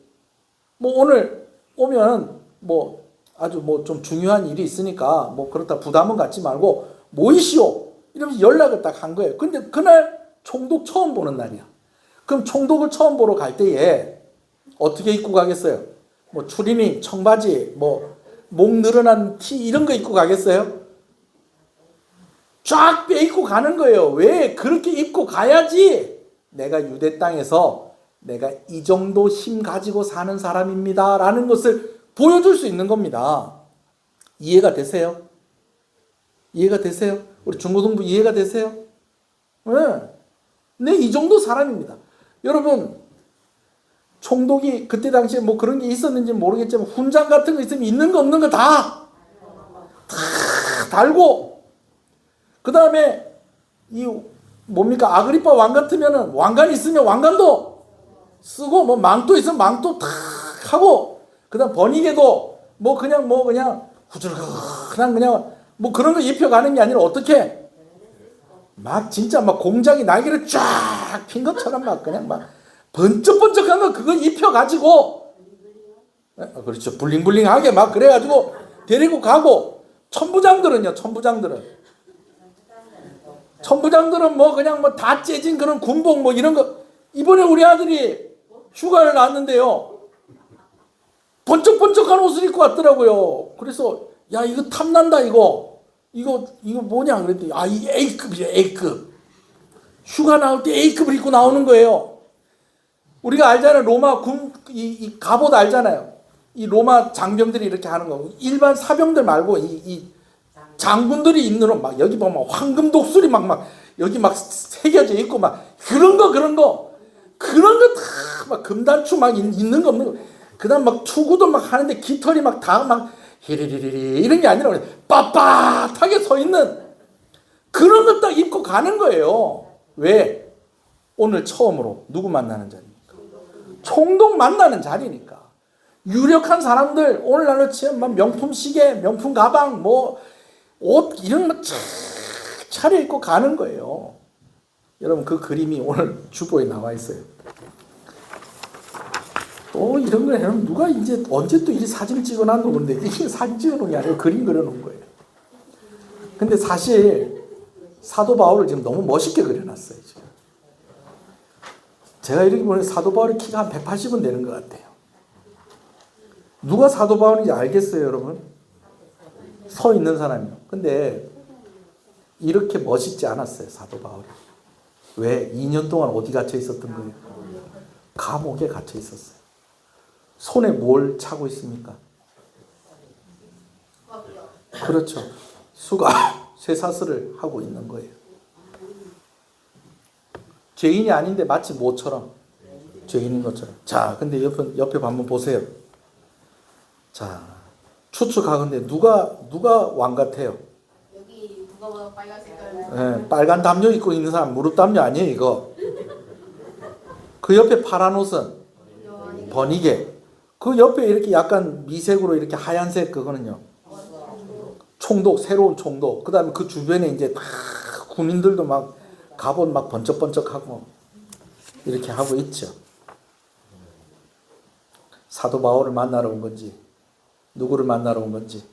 뭐 오늘 오면 뭐 아주 뭐 좀 중요한 일이 있으니까 뭐 그렇다 부담은 갖지 말고 모이시오 이러면서 연락을 딱 한 거예요. 근데 그날 총독 처음 보는 날이야. 그럼 총독을 처음 보러 갈 때에 어떻게 입고 가겠어요? 뭐 추리닝, 청바지, 뭐 목 늘어난 티 이런 거 입고 가겠어요? 쫙 빼입고 가는 거예요. 왜? 그렇게 입고 가야지 내가 유대 땅에서 내가 이 정도 힘 가지고 사는 사람입니다 라는 것을 보여줄 수 있는 겁니다. 이해가 되세요? 이해가 되세요? 우리 중고등부 이해가 되세요? 네. 네, 이 정도 사람입니다. 여러분, 총독이 그때 당시에 뭐 그런 게 있었는지 모르겠지만 훈장 같은 거 있으면 있는 거 없는 거 다 달고, 그 다음에 이 뭡니까? 아그리파 왕 같으면은 왕관 있으면 왕관도 쓰고, 뭐 망토 있으면 망토 탁 하고, 그 다음 버니게도 뭐 그냥 후줄근한 그냥 뭐 그런 거 입혀가는 게 아니라 어떻게 막 진짜 막 공장이 날개를 쫙 핀 것처럼 막 그냥 막 번쩍번쩍한 거 그거 입혀가지고, 그렇죠, 블링블링하게 막 그래가지고 데리고 가고, 천부장들은 뭐 그냥 뭐 다 째진 그런 군복 뭐 이런 거, 이번에 우리 아들이 휴가를 나왔는데요, 번쩍번쩍한 옷을 입고 왔더라고요. 그래서 야, 이거 탐난다, 이거 뭐냐 그랬더니, 이 A급이야, A급. 휴가 나올 때 A급을 입고 나오는 거예요. 우리가 알잖아요. 로마 이 갑옷 알잖아요. 이 로마 장병들이 이렇게 하는 거. 일반 사병들 말고 이 장군들이 입는 옷, 막 여기 보면 황금 독수리 막 여기 막 새겨져 있고 막 그런 거 다 막 금단추 막 있는 거 없는 거. 그다음 막 투구도 막 하는데 깃털이 막 다 막 히리리리리 이런 게 아니라 빳빳하게 서 있는 그런 거 딱 입고 가는 거예요. 왜? 오늘 처음으로 누구 만나는 자리입니까? 총독 만나는 자리니까. 유력한 사람들, 오늘날로 치면 명품 시계, 명품 가방, 뭐 옷 이런 거 차려입고 가는 거예요. 여러분, 그 그림이 오늘 주보에 나와 있어요. 또 이런 걸 해놓으면 누가 이제 언제 또 이 사진을 찍어놨노? 근데 이게 사진 찍어놓은 게 아니고 그림 그려놓은 거예요. 근데 사실 사도 바울을 지금 너무 멋있게 그려놨어요. 지금. 제가 이렇게 보니 사도 바울의 키가 한 180은 되는 것 같아요. 누가 사도 바울인지 알겠어요, 여러분? 서 있는 사람이요. 근데 이렇게 멋있지 않았어요, 사도 바울이. 왜? 2년 동안 어디 갇혀 있었던 거예요? 감옥에 갇혀 있었어요. 손에 뭘 차고 있습니까? 그렇죠. 쇠사슬을 하고 있는 거예요. 죄인이 아닌데 마치 뭐처럼? 죄인인 것처럼. 자, 근데 옆에 한번 보세요. 자, 추측하건대 누가 왕 같아요? 여기 누가 봐도 빨간 색깔. 네, 빨간 담요 입고 있는 사람 무릎 담요 아니에요, 이거? 그 옆에 파란 옷은 버니게. 그 옆에 이렇게 약간 미색으로 이렇게 하얀색 그거는요. 총독, 새로운 총독. 그다음에 그 주변에 이제 다 군인들도 막 갑옷 막 번쩍번쩍하고 이렇게 하고 있죠. 사도 바울을 만나러 온 건지, 누구를 만나러 온 건지,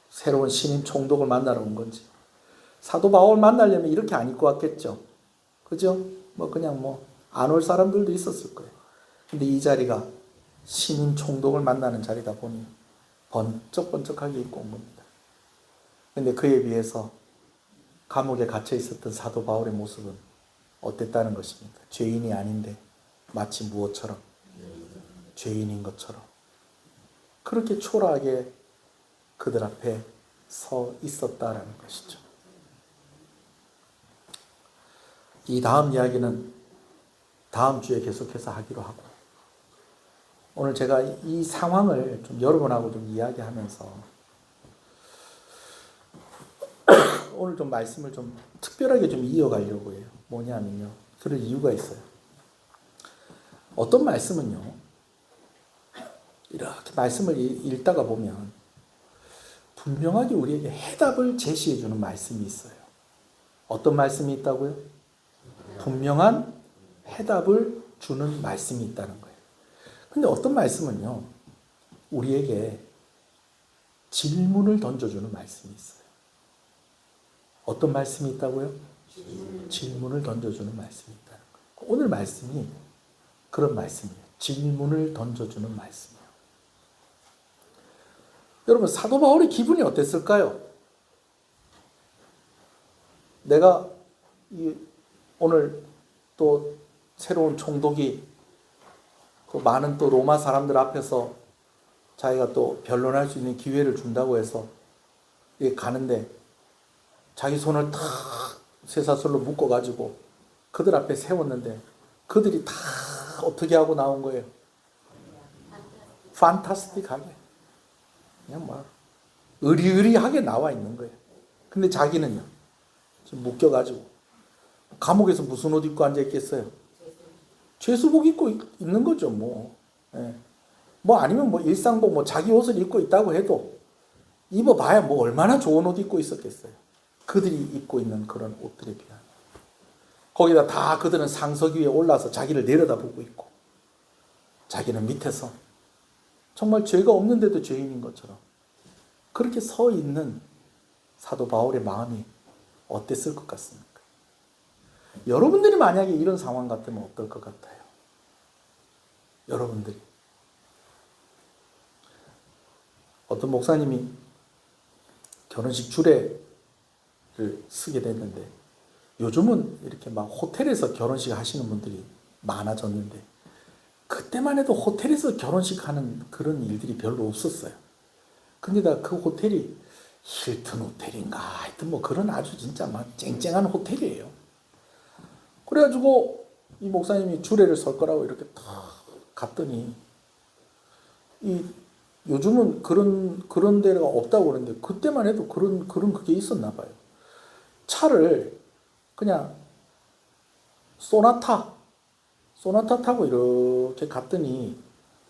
새로운 신임 총독을 만나러 온 건지. 사도 바울 만나려면 이렇게 안 입고 왔겠죠. 그죠? 뭐 그냥 뭐 안 올 사람들도 있었을 거예요. 근데 이 자리가 신임 총독을 만나는 자리다 보니 번쩍번쩍하게 입고 온 겁니다. 근데 그에 비해서 감옥에 갇혀 있었던 사도 바울의 모습은 어땠다는 것입니까? 죄인이 아닌데 마치 무엇처럼? 죄인인 것처럼. 그렇게 초라하게 그들 앞에 서 있었다라는 것이죠. 이 다음 이야기는 다음 주에 계속해서 하기로 하고, 오늘 제가 이 상황을 좀 여러분하고 좀 이야기하면서 오늘 좀 말씀을 좀 특별하게 좀 이어가려고 해요. 뭐냐면요, 그럴 이유가 있어요. 어떤 말씀은요, 이렇게 말씀을 읽다가 보면 분명하게 우리에게 해답을 제시해 주는 말씀이 있어요. 어떤 말씀이 있다고요? 분명한 해답을 주는 말씀이 있다는 거예요. 근데 어떤 말씀은요, 우리에게 질문을 던져주는 말씀이 있어요. 어떤 말씀이 있다고요? 질문을 던져주는 말씀이 있다는 거예요. 오늘 말씀이 그런 말씀이에요. 질문을 던져주는 말씀이에요. 여러분, 사도 바울의 기분이 어땠을까요? 내가 오늘 또 새로운 총독이 그 많은 또 로마 사람들 앞에서 자기가 또 변론할 수 있는 기회를 준다고 해서 가는데 자기 손을 탁 쇠사슬로 묶어가지고 그들 앞에 세웠는데 그들이 다 어떻게 하고 나온 거예요? 판타스틱하게 그냥 막 의리의리하게 나와 있는 거예요. 근데 자기는요 지금 묶여가지고 감옥에서 무슨 옷 입고 앉아 있겠어요? 죄수복 입고 있는 거죠. 뭐, 예. 뭐 아니면 뭐 일상복 뭐 자기 옷을 입고 있다고 해도 입어봐야 뭐 얼마나 좋은 옷 입고 있었겠어요. 그들이 입고 있는 그런 옷들에 비하면. 거기다 다 그들은 상석 위에 올라서 자기를 내려다보고 있고 자기는 밑에서 정말 죄가 없는데도 죄인인 것처럼 그렇게 서 있는 사도 바울의 마음이 어땠을 것 같습니까? 여러분들이 만약에 이런 상황 같으면 어떨 것 같아요? 여러분들이. 어떤 목사님이 결혼식 주례를 쓰게 됐는데 요즘은 이렇게 막 호텔에서 결혼식 하시는 분들이 많아졌는데 그때만 해도 호텔에서 결혼식 하는 그런 일들이 별로 없었어요. 근데다 그 호텔이 힐튼 호텔인가 하여튼 뭐 그런 아주 진짜 막 쨍쨍한 호텔이에요. 그래가지고 이 목사님이 주례를 설 거라고 이렇게 딱 갔더니 요즘은 그런 데가 없다고 그러는데 그때만 해도 그런 그게 있었나 봐요. 차를 그냥 소나타 타고 이렇게 갔더니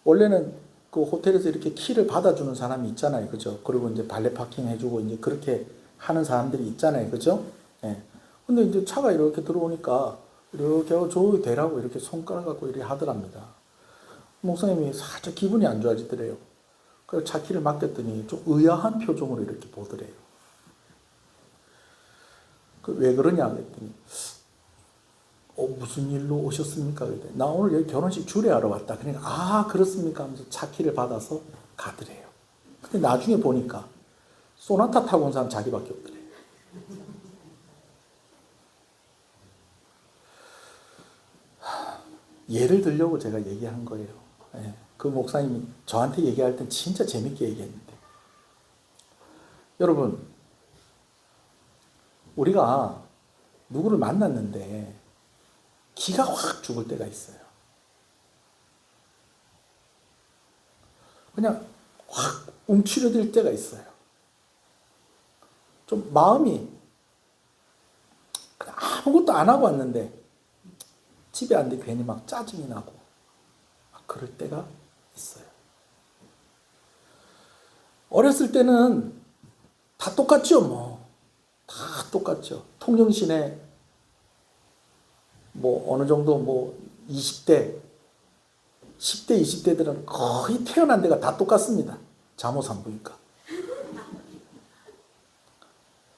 원래는 그 호텔에서 이렇게 키를 받아주는 사람이 있잖아요. 그죠? 그리고 이제 발레 파킹 해주고 이제 그렇게 하는 사람들이 있잖아요. 그죠? 예. 근데 이제 차가 이렇게 들어오니까 이렇게 저기 대라고 이렇게 손가락 갖고 이렇게 하더랍니다. 목사님이 살짝 기분이 안 좋아지더래요. 그래서 차 키를 맡겼더니 좀 의아한 표정으로 이렇게 보더래요. 왜 그러냐 그랬더니 무슨 일로 오셨습니까? 그랬더니 나 오늘 여기 결혼식 주례하러 왔다. 그러니까 그렇습니까? 하면서 차 키를 받아서 가더래요. 근데 나중에 보니까 소나타 타고 온 사람 자기밖에 없더래요. 예를 들려고 제가 얘기한 거예요. 예. 그 목사님이 저한테 얘기할 땐 진짜 재밌게 얘기했는데 여러분 우리가 누구를 만났는데 기가 확 죽을 때가 있어요. 그냥 확 움츠러들 때가 있어요. 좀 마음이 그냥 아무것도 안 하고 왔는데 집에 왔는데 괜히 막 짜증이 나고 막 그럴 때가 있어요. 어렸을 때는 다 똑같죠, 뭐. 다 똑같죠. 통영시내 뭐 어느 정도 뭐 20대, 10대, 20대들은 거의 태어난 데가 다 똑같습니다. 잠오산부니까.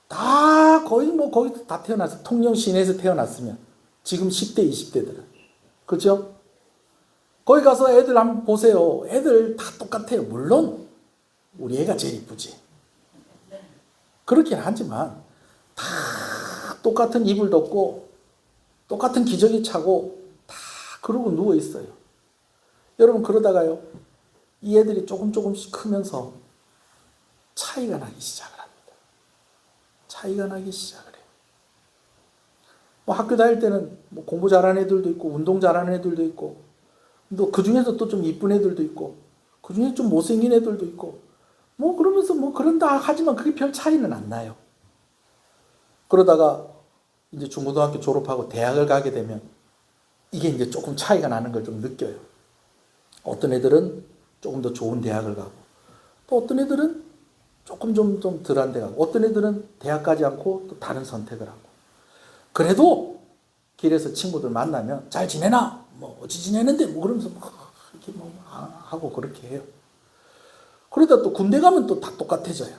다 거의 뭐 거기서 다 태어났어요. 통영 시내에서 태어났으면 지금 10대, 20대들은. 그죠? 거기 가서 애들 한번 보세요. 애들 다 똑같아요. 물론 우리 애가 제일 이쁘지. 그렇긴 하지만 다 똑같은 이불 덮고 똑같은 기저귀 차고 다 그러고 누워 있어요. 여러분 그러다가요. 이 애들이 조금씩 크면서 차이가 나기 시작을 합니다. 차이가 나기 시작을 해요. 뭐 학교 다닐 때는 뭐 공부 잘하는 애들도 있고 운동 잘하는 애들도 있고 또 그 중에서 또 좀 이쁜 애들도 있고 그 중에 좀 못생긴 애들도 있고 뭐 그러면서 뭐 그런다 하지만 그게 별 차이는 안 나요. 그러다가 이제 중고등학교 졸업하고 대학을 가게 되면 이게 이제 조금 차이가 나는 걸 좀 느껴요. 어떤 애들은 조금 더 좋은 대학을 가고 또 어떤 애들은 조금 좀 덜한 데 가고 어떤 애들은 대학 가지 않고 또 다른 선택을 하고 그래도 길에서 친구들 만나면 잘 지내나? 뭐 어찌 지내는데? 뭐 그러면서 막 이렇게 뭐 하고 그렇게 해요. 그러다 또 군대 가면 또 다 똑같아져요.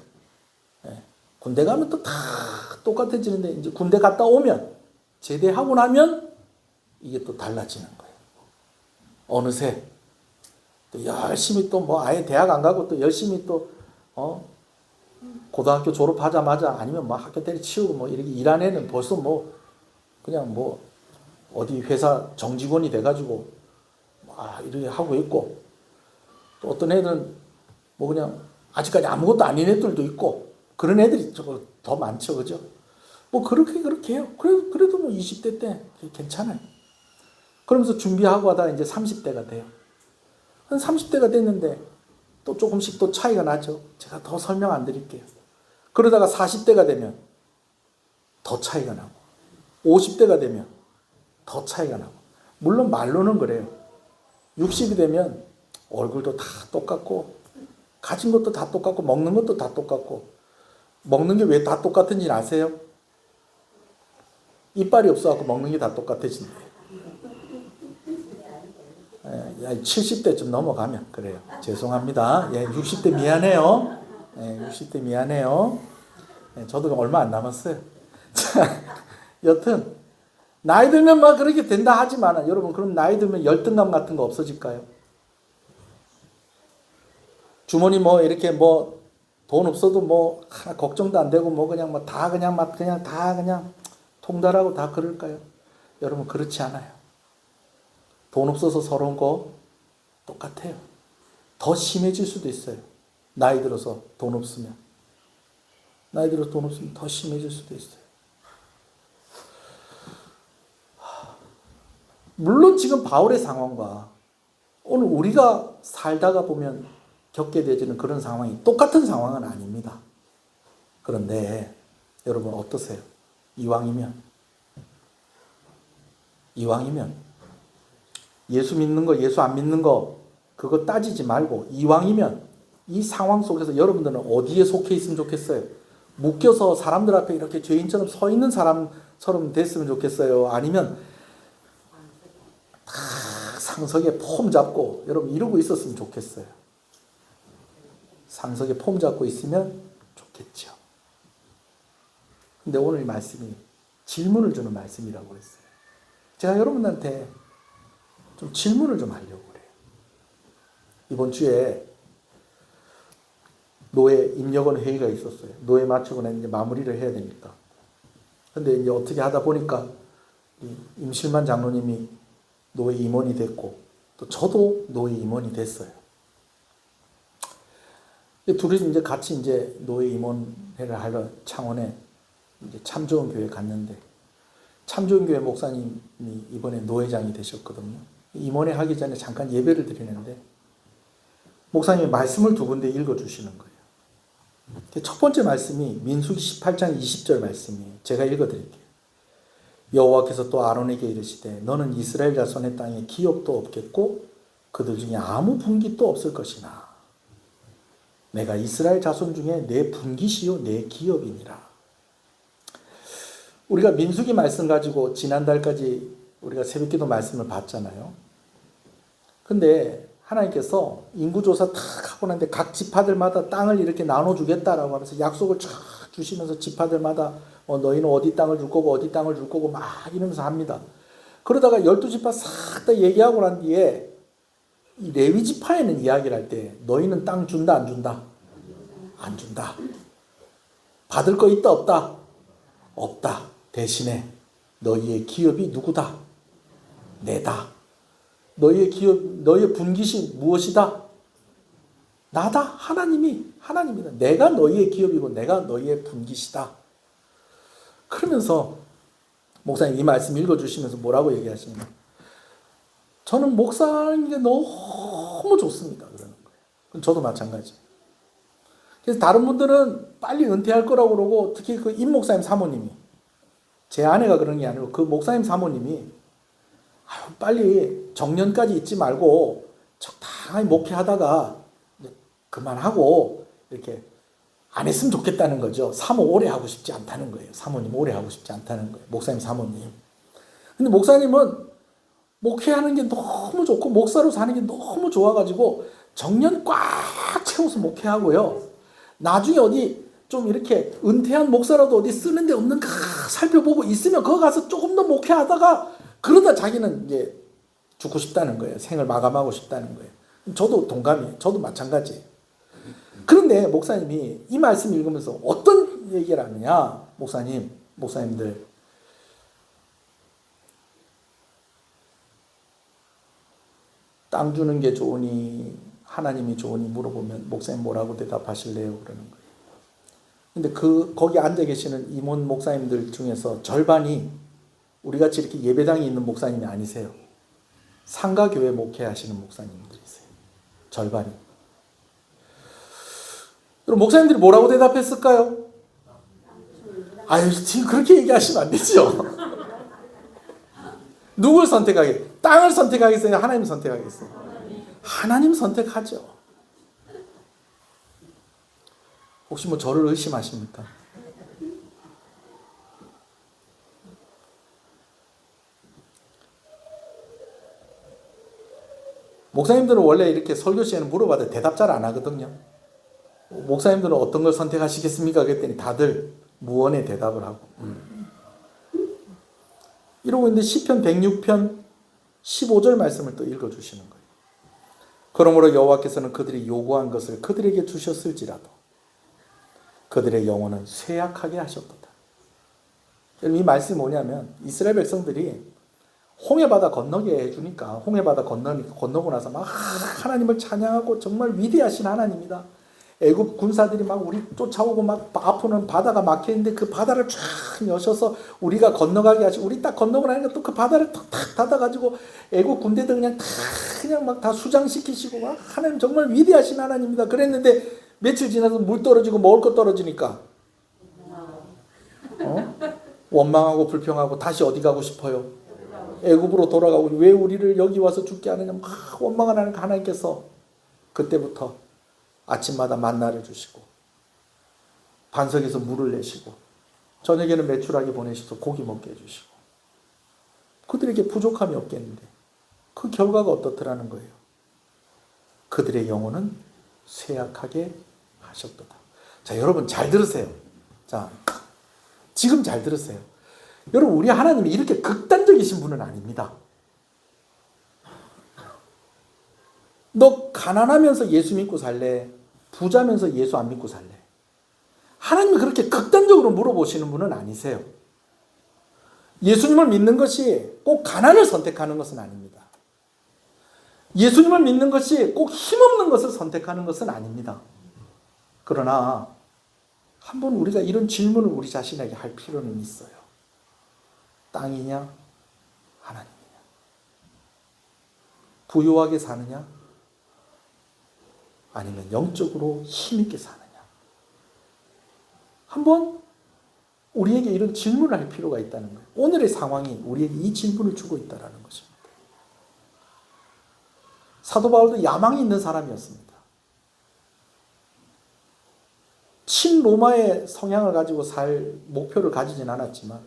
예. 군대 가면 또 다 똑같아지는데 이제 군대 갔다 오면 제대하고 나면 이게 또 달라지는 거예요. 어느새 또 열심히 또 뭐 아예 대학 안 가고 또 열심히 또 고등학교 졸업하자마자 아니면 뭐 학교 때려치우고 뭐 이렇게 일한 애는 벌써 뭐 그냥 뭐 어디 회사 정직원이 돼가지고 이렇게 하고 있고, 또 어떤 애들은 뭐 그냥 아직까지 아무것도 아닌 애들도 있고 그런 애들이 더 많죠, 그죠? 뭐 그렇게 해요. 그래도 뭐 20대 때 괜찮아요. 그러면서 준비하고 하다가 이제 30대가 돼요. 한 30대가 됐는데 또 조금씩 또 차이가 나죠. 제가 더 설명 안 드릴게요. 그러다가 40대가 되면 더 차이가 나고, 50대가 되면 더 차이가 나고, 물론 말로는 그래요. 60이 되면 얼굴도 다 똑같고 가진 것도 다 똑같고 먹는 것도 다 똑같고, 먹는 게 왜 다 똑같은지 아세요? 이빨이 없어갖고 먹는 게 다 똑같아진대요. 70대쯤 넘어가면 그래요. 죄송합니다. 60대 미안해요. 60대 미안해요. 저도 얼마 안 남았어요. 자, 여튼 나이 들면 막 그렇게 된다 하지만 여러분, 그럼 나이 들면 열등감 같은 거 없어질까요? 주머니 뭐 이렇게 뭐 돈 없어도 뭐 하나 걱정도 안 되고 뭐 그냥 뭐 다 그냥 통달하고 다 그럴까요? 여러분, 그렇지 않아요. 돈 없어서 서러운 거 똑같아요. 더 심해질 수도 있어요. 나이 들어서 돈 없으면. 나이 들어서 돈 없으면 더 심해질 수도 있어요. 물론 지금 바울의 상황과 오늘 우리가 살다가 보면 겪게 되지는 그런 상황이 똑같은 상황은 아닙니다. 그런데 여러분 어떠세요? 이왕이면 예수 믿는 거, 예수 안 믿는 거 그거 따지지 말고, 이왕이면 이 상황 속에서 여러분들은 어디에 속해 있으면 좋겠어요? 묶여서 사람들 앞에 이렇게 죄인처럼 서 있는 사람처럼 됐으면 좋겠어요? 아니면 딱 상석에 폼 잡고 여러분 이러고 있었으면 좋겠어요? 상석에 폼 잡고 있으면 좋겠죠. 근데 오늘 이 말씀이 질문을 주는 말씀이라고 그랬어요. 제가 여러분한테 좀 질문을 좀 하려고 그래요. 이번 주에 노예 임력원 회의가 있었어요. 노예 마치고 난 이제 마무리를 해야 되니까. 근데 이제 어떻게 하다 보니까 임실만 장로님이 노예 임원이 됐고, 또 저도 노예 임원이 됐어요. 둘이 이제 같이 이제 노예 임원회를 하러 창원에 이제 참 좋은 교회 갔는데, 참 좋은 교회 목사님이 이번에 노회장이 되셨거든요. 임원회 하기 전에 잠깐 예배를 드리는데 목사님이 말씀을 두 군데 읽어주시는 거예요. 첫 번째 말씀이 민수기 18장 20절 말씀이에요. 제가 읽어드릴게요. 여호와께서 또 아론에게 이르시되 너는 이스라엘 자손의 땅에 기업도 없겠고 그들 중에 아무 분깃도 없을 것이나 내가 이스라엘 자손 중에 내 분깃이요 내 기업이니라. 우리가 민수기 말씀 가지고 지난달까지 우리가 새벽기도 말씀을 봤잖아요. 근데 하나님께서 인구조사 탁 하고 났는데 각 지파들마다 땅을 이렇게 나눠주겠다라고 하면서 약속을 쫙 주시면서 지파들마다 너희는 어디 땅을 줄 거고 어디 땅을 줄 거고 막 이러면서 합니다. 그러다가 12지파 싹 다 얘기하고 난 뒤에 이 레위 지파에는 이야기를 할 때 너희는 땅 준다 안 준다? 안 준다. 받을 거 있다 없다? 없다. 대신에 너희의 기업이 누구다? 내다. 너희의 기업, 너희의 분깃이 무엇이다? 나다. 하나님이다. 내가 너희의 기업이고 내가 너희의 분깃이다. 그러면서 목사님 이 말씀 읽어주시면서 뭐라고 얘기하시냐면 저는 목사하는 게 너무 좋습니다. 그러는 거예요. 저도 마찬가지. 그래서 다른 분들은 빨리 은퇴할 거라고 그러고 특히 그 임 목사님 사모님이, 제 아내가 그런 게 아니고 그 목사님 사모님이 빨리 정년까지 있지 말고 적당히 목회하다가 그만하고 이렇게 안 했으면 좋겠다는 거죠. 사모 오래 하고 싶지 않다는 거예요. 사모님 오래 하고 싶지 않다는 거예요. 목사님 사모님. 근데 목사님은 목회하는 게 너무 좋고 목사로 사는 게 너무 좋아가지고 정년 꽉 채워서 목회하고요. 나중에 어디 좀 이렇게 은퇴한 목사라도 어디 쓰는 데 없는가 살펴보고 있으면 거기 가서 조금 더 목회하다가 그러다 자기는 이제 죽고 싶다는 거예요. 생을 마감하고 싶다는 거예요. 저도 동감이에요. 저도 마찬가지예요. 그런데 목사님이 이 말씀 읽으면서 어떤 얘기를 하느냐? 목사님들. 땅 주는 게 좋으니 하나님이 좋으니 물어보면 목사님 뭐라고 대답하실래요? 그러는 거예요. 근데 거기 앉아 계시는 임원 목사님들 중에서 절반이 우리같이 이렇게 예배당에 있는 목사님이 아니세요. 상가교회 목회하시는 목사님들이세요. 절반이. 그럼 목사님들이 뭐라고 대답했을까요? 아유, 지금 그렇게 얘기하시면 안 되죠. 누굴 선택하겠어요? 땅을 선택하겠어요? 하나님 선택하겠어요? 하나님 선택하죠. 혹시 뭐 저를 의심하십니까? 목사님들은 원래 이렇게 설교 시에는 물어봐도 대답 잘 안 하거든요. 목사님들은 어떤 걸 선택하시겠습니까? 그랬더니 다들 무언의 대답을 하고. 이러고 있는데 시편 106편 15절 말씀을 또 읽어주시는 거예요. 그러므로 여호와께서는 그들이 요구한 것을 그들에게 주셨을지라도 그들의 영혼은 쇠약하게 하셨도다. 이 말씀이 뭐냐면 이스라엘 백성들이 홍해바다 건너게 해주니까 홍해바다 건너고 나서 막 하나님을 찬양하고 정말 위대하신 하나님이다. 애굽 군사들이 막 우리 쫓아오고 막 앞으로는 바다가 막혀있는데 그 바다를 쫙 여셔서 우리가 건너가게 하시고 우리 딱 건너고 나니까 또 그 바다를 탁 닫아가지고 애굽 군대들 그냥 막 다 수장시키시고 막 하나님 정말 위대하신 하나님이다. 그랬는데 며칠 지나서 물 떨어지고 먹을 거 떨어지니까 원망하고 불평하고 다시 어디 가고 싶어요? 애굽으로 돌아가고 왜 우리를 여기 와서 죽게 하느냐 막 원망을 하니까 하나님께서 그때부터 아침마다 만나를 주시고 반석에서 물을 내시고 저녁에는 메추라기 보내셔서 고기 먹게 해주시고 그들에게 부족함이 없겠는데 그 결과가 어떻더라는 거예요. 그들의 영혼은 쇠약하게 하셨도다. 자, 여러분 잘 들으세요. 자, 지금 잘 들으세요. 여러분 우리 하나님이 이렇게 극단적이신 분은 아닙니다. 너 가난하면서 예수 믿고 살래? 부자면서 예수 안 믿고 살래? 하나님이 그렇게 극단적으로 물어보시는 분은 아니세요. 예수님을 믿는 것이 꼭 가난을 선택하는 것은 아닙니다. 예수님을 믿는 것이 꼭 힘없는 것을 선택하는 것은 아닙니다. 그러나 한번 우리가 이런 질문을 우리 자신에게 할 필요는 있어요. 땅이냐? 하나님이냐? 부유하게 사느냐? 아니면 영적으로 힘있게 사느냐? 한번 우리에게 이런 질문을 할 필요가 있다는 거예요. 오늘의 상황이 우리에게 이 질문을 주고 있다는 것입니다. 사도 바울도 야망이 있는 사람이었습니다. 친로마의 성향을 가지고 살 목표를 가지진 않았지만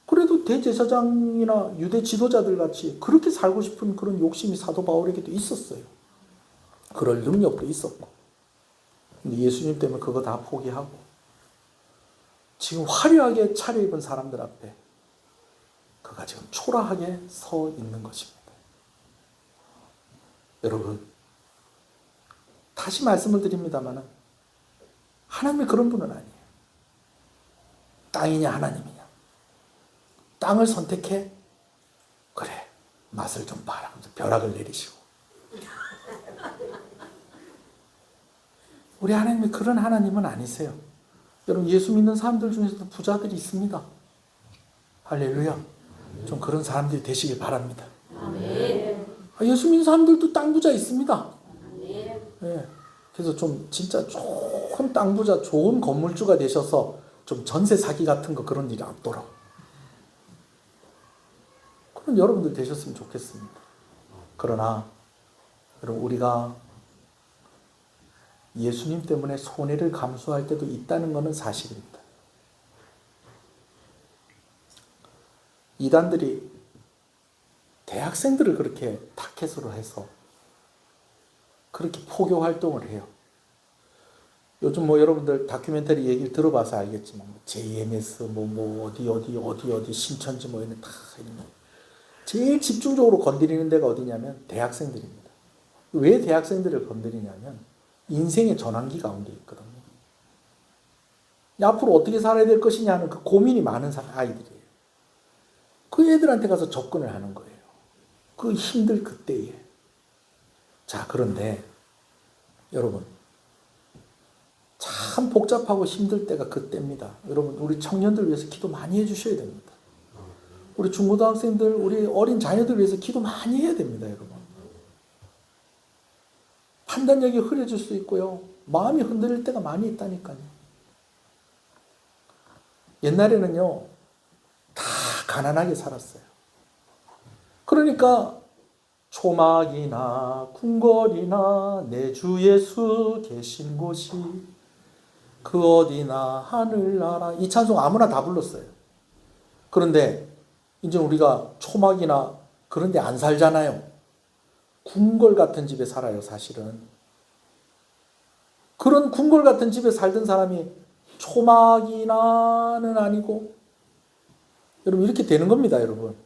그래도 대제사장이나 유대 지도자들 같이 그렇게 살고 싶은 그런 욕심이 사도 바울에게도 있었어요. 그럴 능력도 있었고. 근데 예수님 때문에 그거 다 포기하고 지금 화려하게 차려입은 사람들 앞에 그가 지금 초라하게 서 있는 것입니다. 여러분, 다시 말씀을 드립니다만 하나님이 그런 분은 아니에요. 땅이냐 하나님이냐. 땅을 선택해? 그래, 맛을 좀 봐라. 벼락을 내리시고. 우리 하나님이 그런 하나님은 아니세요. 여러분, 예수 믿는 사람들 중에서도 부자들이 있습니다. 할렐루야. 좀 그런 사람들이 되시길 바랍니다. 아멘. 예수 믿는 사람들도 땅 부자 있습니다. 네. 그래서 좀 진짜 좋은 땅 부자, 좋은 건물주가 되셔서 좀 전세 사기 같은 거 그런 일이 없도록. 그런 여러분들 되셨으면 좋겠습니다. 그러나 여러분 우리가 예수님 때문에 손해를 감수할 때도 있다는 것은 사실입니다. 이단들이 대학생들을 그렇게 타켓으로 해서 그렇게 포교 활동을 해요. 요즘 뭐 여러분들 다큐멘터리 얘기를 들어봐서 알겠지만 JMS 어디 신천지 뭐 이런 다 이런 제일 집중적으로 건드리는 데가 어디냐면 대학생들입니다. 왜 대학생들을 건드리냐면 인생의 전환기 가운데 있거든요. 앞으로 어떻게 살아야 될 것이냐 하는 그 고민이 많은 아이들이에요. 그 애들한테 가서 접근을 하는 거예요. 그 힘들 그때에. 자, 그런데 여러분, 참 복잡하고 힘들 때가 그때입니다. 여러분, 우리 청년들 위해서 기도 많이 해주셔야 됩니다. 우리 중고등학생들, 우리 어린 자녀들 위해서 기도 많이 해야 됩니다, 여러분. 판단력이 흐려질 수 있고요. 마음이 흔들릴 때가 많이 있다니까요. 옛날에는요, 다 가난하게 살았어요. 그러니까 초막이나 궁궐이나 내 주 예수 계신 곳이 그 어디나 하늘나라, 이 찬송 아무나 다 불렀어요. 그런데 이제 우리가 초막이나 그런 데 안 살잖아요. 궁궐 같은 집에 살아요, 사실은. 그런 궁궐 같은 집에 살던 사람이 초막이나는 아니고, 여러분, 이렇게 되는 겁니다, 여러분.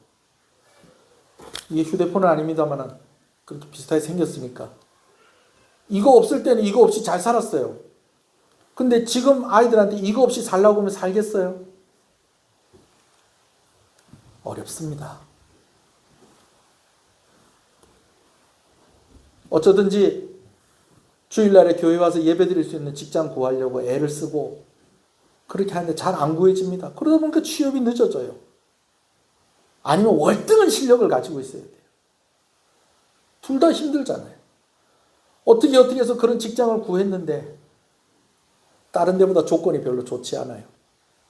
이게 휴대폰은 아닙니다만 그렇게 비슷하게 생겼으니까. 이거 없을 때는 이거 없이 잘 살았어요. 근데 지금 아이들한테 이거 없이 살라고 하면 살겠어요? 어렵습니다. 어쩌든지 주일날에 교회 와서 예배 드릴 수 있는 직장 구하려고 애를 쓰고 그렇게 하는데 잘 안 구해집니다. 그러다 보니까 취업이 늦어져요. 아니면 월등한 실력을 가지고 있어야 돼요. 둘 다 힘들잖아요. 어떻게 해서 그런 직장을 구했는데 다른 데보다 조건이 별로 좋지 않아요.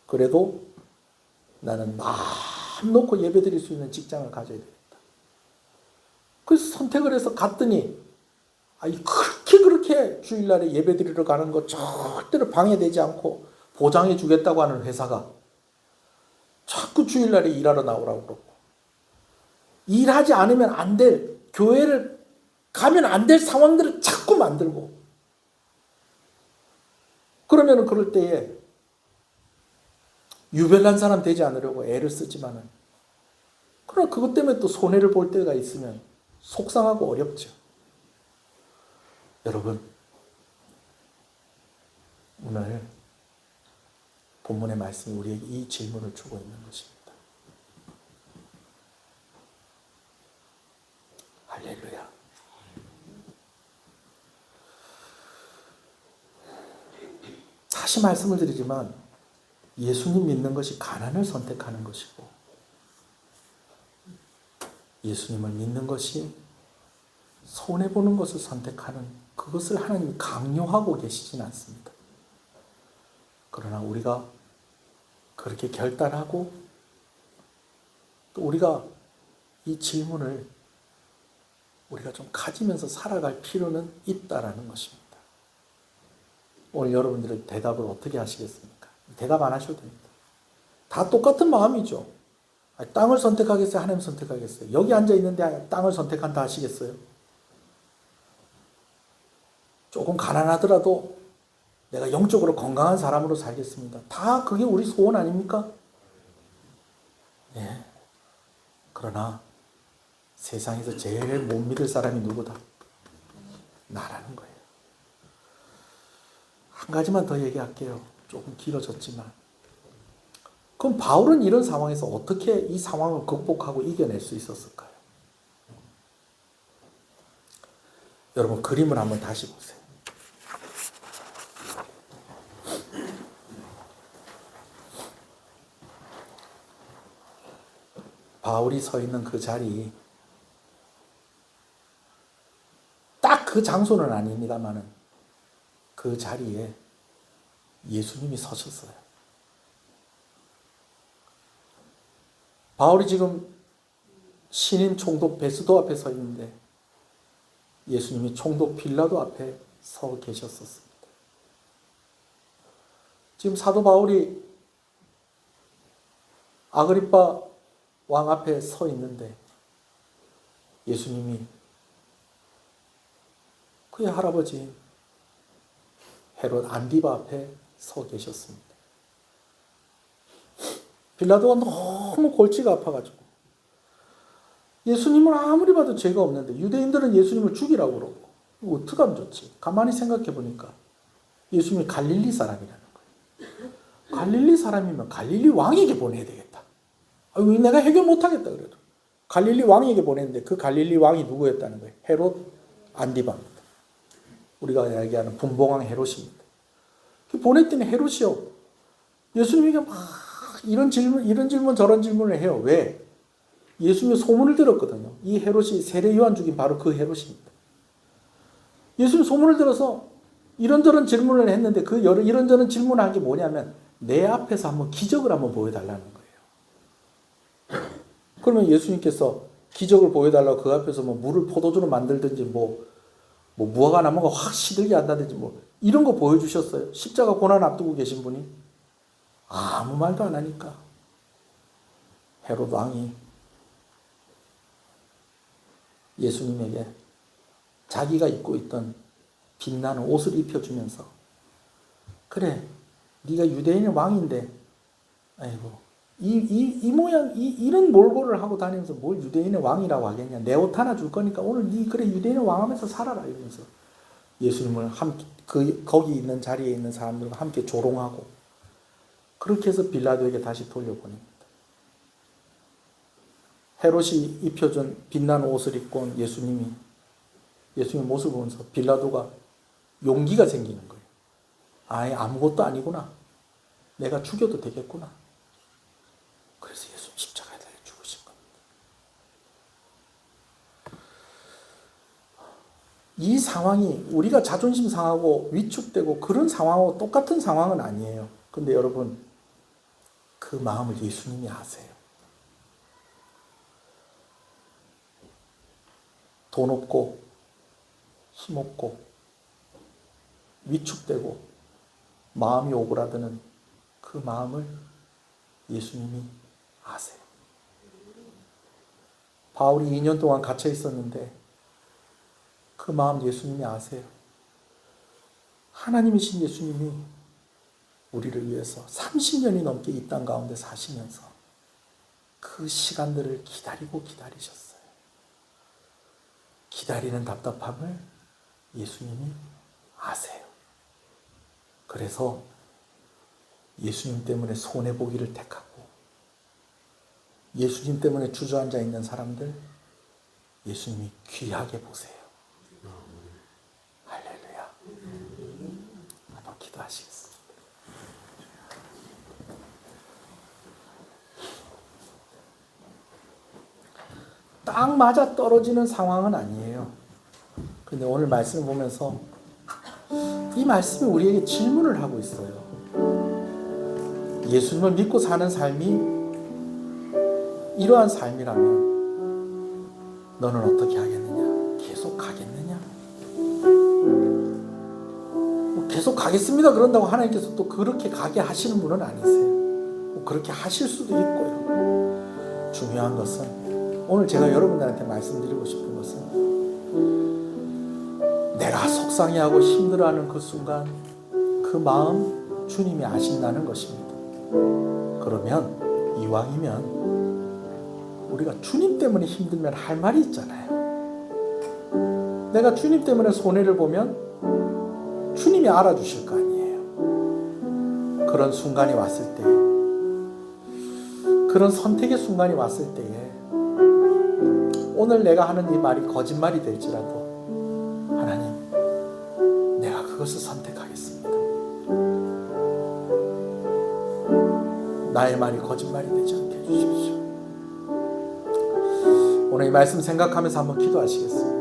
그래도 나는 마음 놓고 예배 드릴 수 있는 직장을 가져야 되겠다. 그래서 선택을 해서 갔더니 그렇게 주일날에 예배 드리러 가는 거 절대로 방해되지 않고 보장해 주겠다고 하는 회사가 자꾸 주일날에 일하러 나오라고 그러고, 일하지 않으면 안 될, 교회를 가면 안 될 상황들을 자꾸 만들고, 그러면 그럴 때에 유별난 사람 되지 않으려고 애를 쓰지만은, 그러나 그것 때문에 또 손해를 볼 때가 있으면 속상하고 어렵죠. 여러분, 오늘 본문의 말씀이 우리에게 이 질문을 주고 있는 것입니다. 할렐루야. 다시 말씀을 드리지만 예수님 믿는 것이 가난을 선택하는 것이고, 예수님을 믿는 것이 손해보는 것을 선택하는, 그것을 하나님이 강요하고 계시진 않습니다. 그러나 우리가 그렇게 결단하고 또 우리가 이 질문을 우리가 좀 가지면서 살아갈 필요는 있다라는 것입니다. 오늘 여러분들의 대답을 어떻게 하시겠습니까? 대답 안 하셔도 됩니다. 다 똑같은 마음이죠. 땅을 선택하겠어요? 하나님 선택하겠어요? 여기 앉아 있는데 땅을 선택한다 하시겠어요? 조금 가난하더라도 내가 영적으로 건강한 사람으로 살겠습니다. 다 그게 우리 소원 아닙니까? 예. 그러나 세상에서 제일 못 믿을 사람이 누구다? 나라는 거예요. 한 가지만 더 얘기할게요. 조금 길어졌지만. 그럼 바울은 이런 상황에서 어떻게 이 상황을 극복하고 이겨낼 수 있었을까요? 여러분, 그림을 한번 다시 보세요. 바울이 서 있는 그 자리, 딱 그 장소는 아닙니다만은 그 자리에 예수님이 서셨어요. 바울이 지금 신임 총독 베스도 앞에 서 있는데 예수님이 총독 빌라도 앞에 서 계셨었습니다. 지금 사도 바울이 아그리빠 왕 앞에 서 있는데 예수님이 그의 할아버지 헤롯 안디바 앞에 서 계셨습니다. 빌라도가 너무 골치가 아파가지고 예수님을 아무리 봐도 죄가 없는데 유대인들은 예수님을 죽이라고 그러고 이거 어떡하면 좋지? 가만히 생각해 보니까 예수님이 갈릴리 사람이라는 거예요. 갈릴리 사람이면 갈릴리 왕에게 보내야 되겠다. 왜 내가 해결 못하겠다 그래도. 갈릴리 왕에게 보냈는데 그 갈릴리 왕이 누구였다는 거예요? 헤롯 안디바입니다. 우리가 얘기하는 분봉왕 헤롯입니다. 보냈더니 헤롯이요. 예수님에게 막 이런 질문 저런 질문을 해요. 왜? 예수님이 소문을 들었거든요. 이 헤롯이 세례 요한 죽인 바로 그 헤롯입니다. 예수님 소문을 들어서 이런저런 질문을 했는데 그 이런저런 질문을 한 게 뭐냐면 내 앞에서 한번 기적을 한번 보여달라는 거예요. 그러면 예수님께서 기적을 보여달라고 그 앞에서 뭐 물을 포도주로 만들든지 뭐 무화과 나무가 확 시들게 한다든지 뭐 이런 거 보여주셨어요. 십자가 고난 앞두고 계신 분이 아무 말도 안 하니까 헤롯 왕이 예수님에게 자기가 입고 있던 빛나는 옷을 입혀주면서 그래 네가 유대인의 왕인데 아이고 이 모양 이런 몰골을 하고 다니면서 뭘 유대인의 왕이라고 하겠냐. 내 옷 하나 줄 거니까 오늘 네 그래 유대인의 왕 하면서 살아라 이러면서 예수님을 함께 거기 있는 자리에 있는 사람들과 함께 조롱하고 그렇게 해서 빌라도에게 다시 돌려보냅니다. 헤롯이 입혀준 빛나는 옷을 입고 온 예수님의 모습을 보면서 빌라도가 용기가 생기는 거예요. 아예 아무것도 아니구나. 내가 죽여도 되겠구나. 그래서 예수님 십자가에 달려 죽으신 겁니다. 이 상황이 우리가 자존심 상하고 위축되고 그런 상황하고 똑같은 상황은 아니에요. 근데 여러분 그 마음을 예수님이 아세요. 돈 없고 힘 없고 위축되고 마음이 오그라드는 그 마음을 예수님이 아세요. 바울이 2년 동안 갇혀 있었는데 그 마음 예수님이 아세요. 하나님이신 예수님이 우리를 위해서 30년이 넘게 이 땅 가운데 사시면서 그 시간들을 기다리셨어요. 기다리는 답답함을 예수님이 아세요. 그래서 예수님 때문에 손해보기를 택하고 예수님 때문에 주저앉아 있는 사람들 예수님이 귀하게 보세요. 할렐루야. 한번 기도하시겠습니다. 딱 맞아 떨어지는 상황은 아니에요. 근데 오늘 말씀을 보면서 이 말씀이 우리에게 질문을 하고 있어요. 예수님을 믿고 사는 삶이 이러한 삶이라면 너는 어떻게 하겠느냐? 계속 가겠느냐? 계속 가겠습니다 그런다고 하나님께서 또 그렇게 가게 하시는 분은 아니세요. 그렇게 하실 수도 있고요. 중요한 것은 오늘 제가 여러분들한테 말씀드리고 싶은 것은 내가 속상해하고 힘들어하는 그 순간 그 마음 주님이 아신다는 것입니다. 그러면 이왕이면 우리가 주님 때문에 힘들면 할 말이 있잖아요. 내가 주님 때문에 손해를 보면 주님이 알아주실 거 아니에요. 그런 순간이 왔을 때, 그런 선택의 순간이 왔을 때에 오늘 내가 하는 이 말이 거짓말이 될지라도 하나님, 내가 그것을 선택하겠습니다. 나의 말이 거짓말이 되지 않게 해주십시오. 오늘 이 말씀 생각하면서 한번 기도하시겠습니다.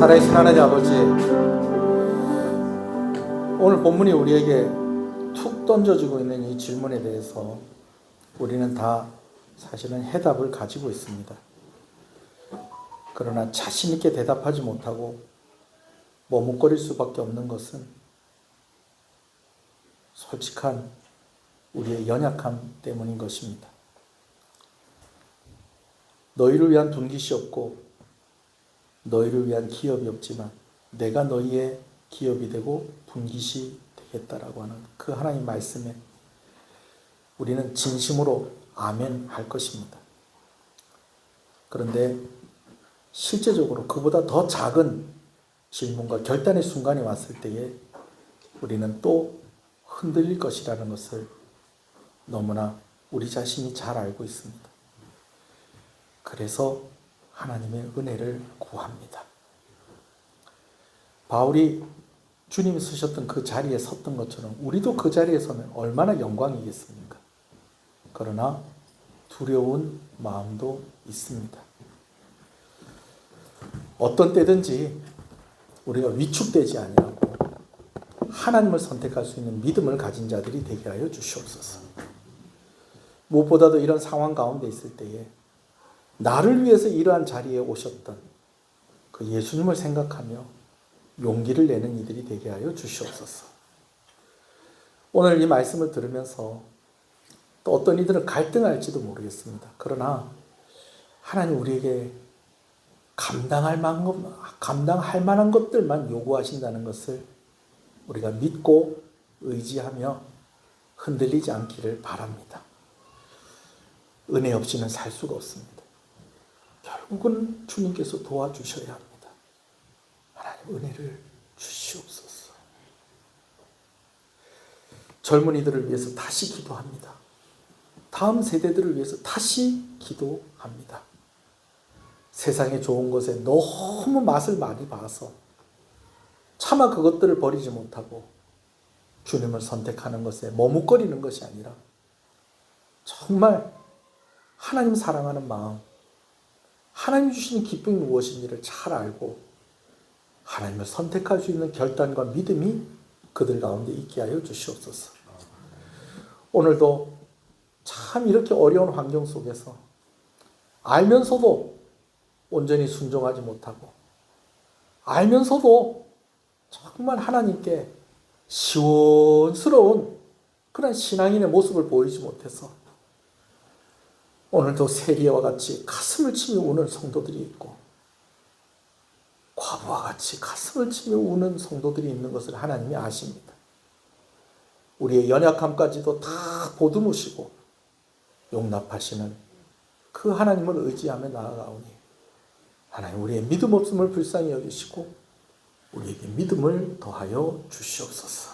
살아계신 하나님 아버지, 오늘 본문이 우리에게 툭 던져주고 있는 이 질문에 대해서 우리는 다 사실은 해답을 가지고 있습니다. 그러나 자신 있게 대답하지 못하고 머뭇거릴 수밖에 없는 것은 솔직한 우리의 연약함 때문인 것입니다. 너희를 위한 분깃이 없고 너희를 위한 기업이 없지만 내가 너희의 기업이 되고 분깃이 되겠다라고 하는 그 하나님 말씀에 우리는 진심으로 아멘 할 것입니다. 그런데 실제적으로 그보다 더 작은 질문과 결단의 순간이 왔을 때에 우리는 또 흔들릴 것이라는 것을 너무나 우리 자신이 잘 알고 있습니다. 그래서 하나님의 은혜를 구합니다. 바울이 주님이 쓰셨던 그 자리에 섰던 것처럼 우리도 그 자리에 서면 얼마나 영광이겠습니까? 그러나 두려운 마음도 있습니다. 어떤 때든지 우리가 위축되지 아니하고 하나님을 선택할 수 있는 믿음을 가진 자들이 되게 하여 주시옵소서. 무엇보다도 이런 상황 가운데 있을 때에 나를 위해서 이러한 자리에 오셨던 그 예수님을 생각하며 용기를 내는 이들이 되게 하여 주시옵소서. 오늘 이 말씀을 들으면서 또 어떤 이들은 갈등할지도 모르겠습니다. 그러나 하나님 우리에게 감당할 만한 것들만 요구하신다는 것을 우리가 믿고 의지하며 흔들리지 않기를 바랍니다. 은혜 없이는 살 수가 없습니다. 결국은 주님께서 도와주셔야 합니다. 하나님 은혜를 주시옵소서. 젊은이들을 위해서 다시 기도합니다. 다음 세대들을 위해서 다시 기도합니다. 세상의 좋은 것에 너무 맛을 많이 봐서 차마 그것들을 버리지 못하고 주님을 선택하는 것에 머뭇거리는 것이 아니라 정말 하나님 사랑하는 마음, 하나님 주시는 기쁨이 무엇인지를 잘 알고 하나님을 선택할 수 있는 결단과 믿음이 그들 가운데 있게 하여 주시옵소서. 오늘도 참 이렇게 어려운 환경 속에서 알면서도 온전히 순종하지 못하고 알면서도 정말 하나님께 시원스러운 그런 신앙인의 모습을 보이지 못해서 오늘도 세리와 같이 가슴을 치며 우는 성도들이 있고 과부와 같이 가슴을 치며 우는 성도들이 있는 것을 하나님이 아십니다. 우리의 연약함까지도 다 보듬으시고 용납하시는 그 하나님을 의지하며 나아가오니 하나님 우리의 믿음 없음을 불쌍히 여기시고 우리에게 믿음을 더하여 주시옵소서.